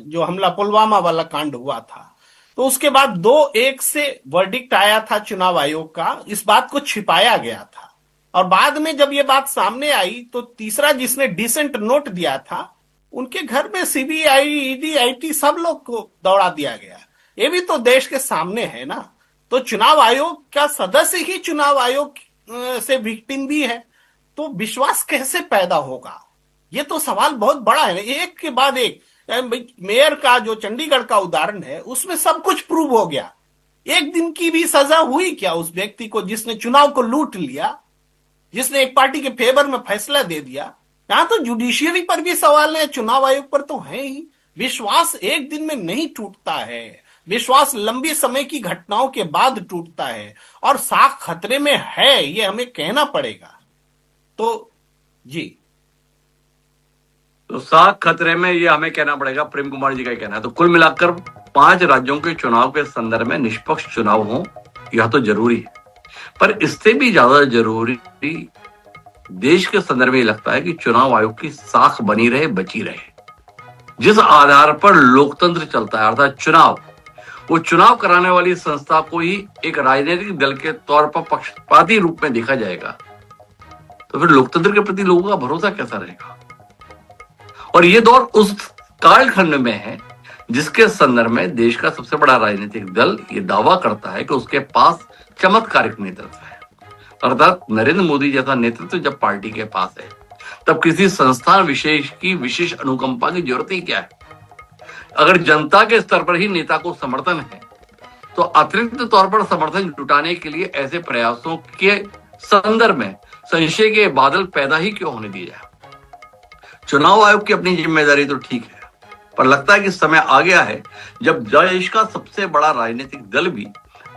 जो हमला पुलवामा वाला कांड हुआ था। तो उसके बाद 2-1 से वर्डिक्ट आया था चुनाव आयोग का। इस बात को छिपाया गया था और बाद में जब ये बात सामने आई तो तीसरा जिसने डिसेंट नोट दिया था उनके घर में सीबीआई, ईडी, आईटी सब लोग को दौड़ा दिया गया। ये भी तो देश के सामने है ना। तो चुनाव आयोग का सदस्य ही चुनाव आयोग से विक्टिम भी है, तो विश्वास कैसे पैदा होगा? ये तो सवाल बहुत बड़ा है। एक के बाद एक, मेयर का जो चंडीगढ़ का उदाहरण है उसमें सब कुछ प्रूव हो गया। एक दिन की भी सजा हुई क्या उस व्यक्ति को जिसने चुनाव को लूट लिया, जिसने एक पार्टी के फेवर में फैसला दे दिया? यहां तो जुडिशियरी पर भी सवाल है, चुनाव आयोग पर तो है ही। विश्वास एक दिन में नहीं टूटता है, विश्वास लंबी समय की घटनाओं के बाद टूटता है और साख खतरे में है, ये हमें कहना पड़ेगा। तो जी, तो साख खतरे में ये हमें कहना पड़ेगा, प्रेम कुमार जी का कहना है। तो कुल मिलाकर 5 राज्यों के चुनाव के संदर्भ में निष्पक्ष चुनाव हो, यह तो जरूरी है, पर इससे भी ज्यादा जरूरी देश के संदर्भ में लगता है कि चुनाव आयोग की साख बनी रहे, बची रहे। जिस आधार पर लोकतंत्र चलता है, अर्थात चुनाव, वो चुनाव कराने वाली संस्था को ही एक राजनीतिक दल के तौर पर पक्षपाती रूप में देखा जाएगा, तो फिर लोकतंत्र के प्रति लोगों का भरोसा कैसा रहेगा? और ये दौर उस कालखंड में है जिसके संदर्भ में देश का सबसे बड़ा राजनीतिक दल ये दावा करता है कि उसके पास चमत्कारिक नेतृत्व है। अर्थात नरेंद्र मोदी जैसा नेतृत्व जब पार्टी के पास है तब किसी संस्थान विशेष की विशेष अनुकंपा की जरूरत ही क्या है? अगर जनता के स्तर पर ही नेता को समर्थन है तो अतिरिक्त तौर पर समर्थन जुटाने के लिए ऐसे प्रयासों के संदर्भ में संशय के बादल पैदा ही क्यों होने दिए जाए? चुनाव आयोग की अपनी जिम्मेदारी तो ठीक है, पर लगता है कि समय आ गया है जब देश का सबसे बड़ा राजनीतिक दल भी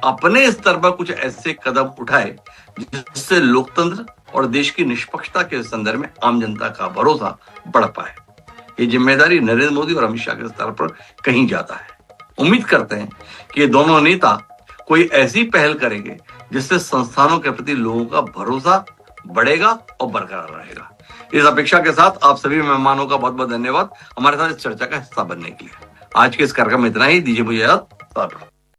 अपने स्तर पर कुछ ऐसे कदम उठाए जिससे लोकतंत्र और देश की निष्पक्षता के संदर्भ में आम जनता का भरोसा बढ़ पाए। ये जिम्मेदारी नरेंद्र मोदी और अमित शाह के स्तर पर कहीं जाता है। उम्मीद करते हैं कि ये दोनों नेता कोई ऐसी पहल करेंगे जिससे संस्थानों के प्रति लोगों का भरोसा बढ़ेगा और बरकरार रहेगा। इस अपेक्षा के साथ आप सभी मेहमानों का बहुत बहुत धन्यवाद हमारे साथ इस चर्चा का हिस्सा बनने के लिए। आज के इस कार्यक्रम में इतना ही। दीजिए मुझे इजाजत।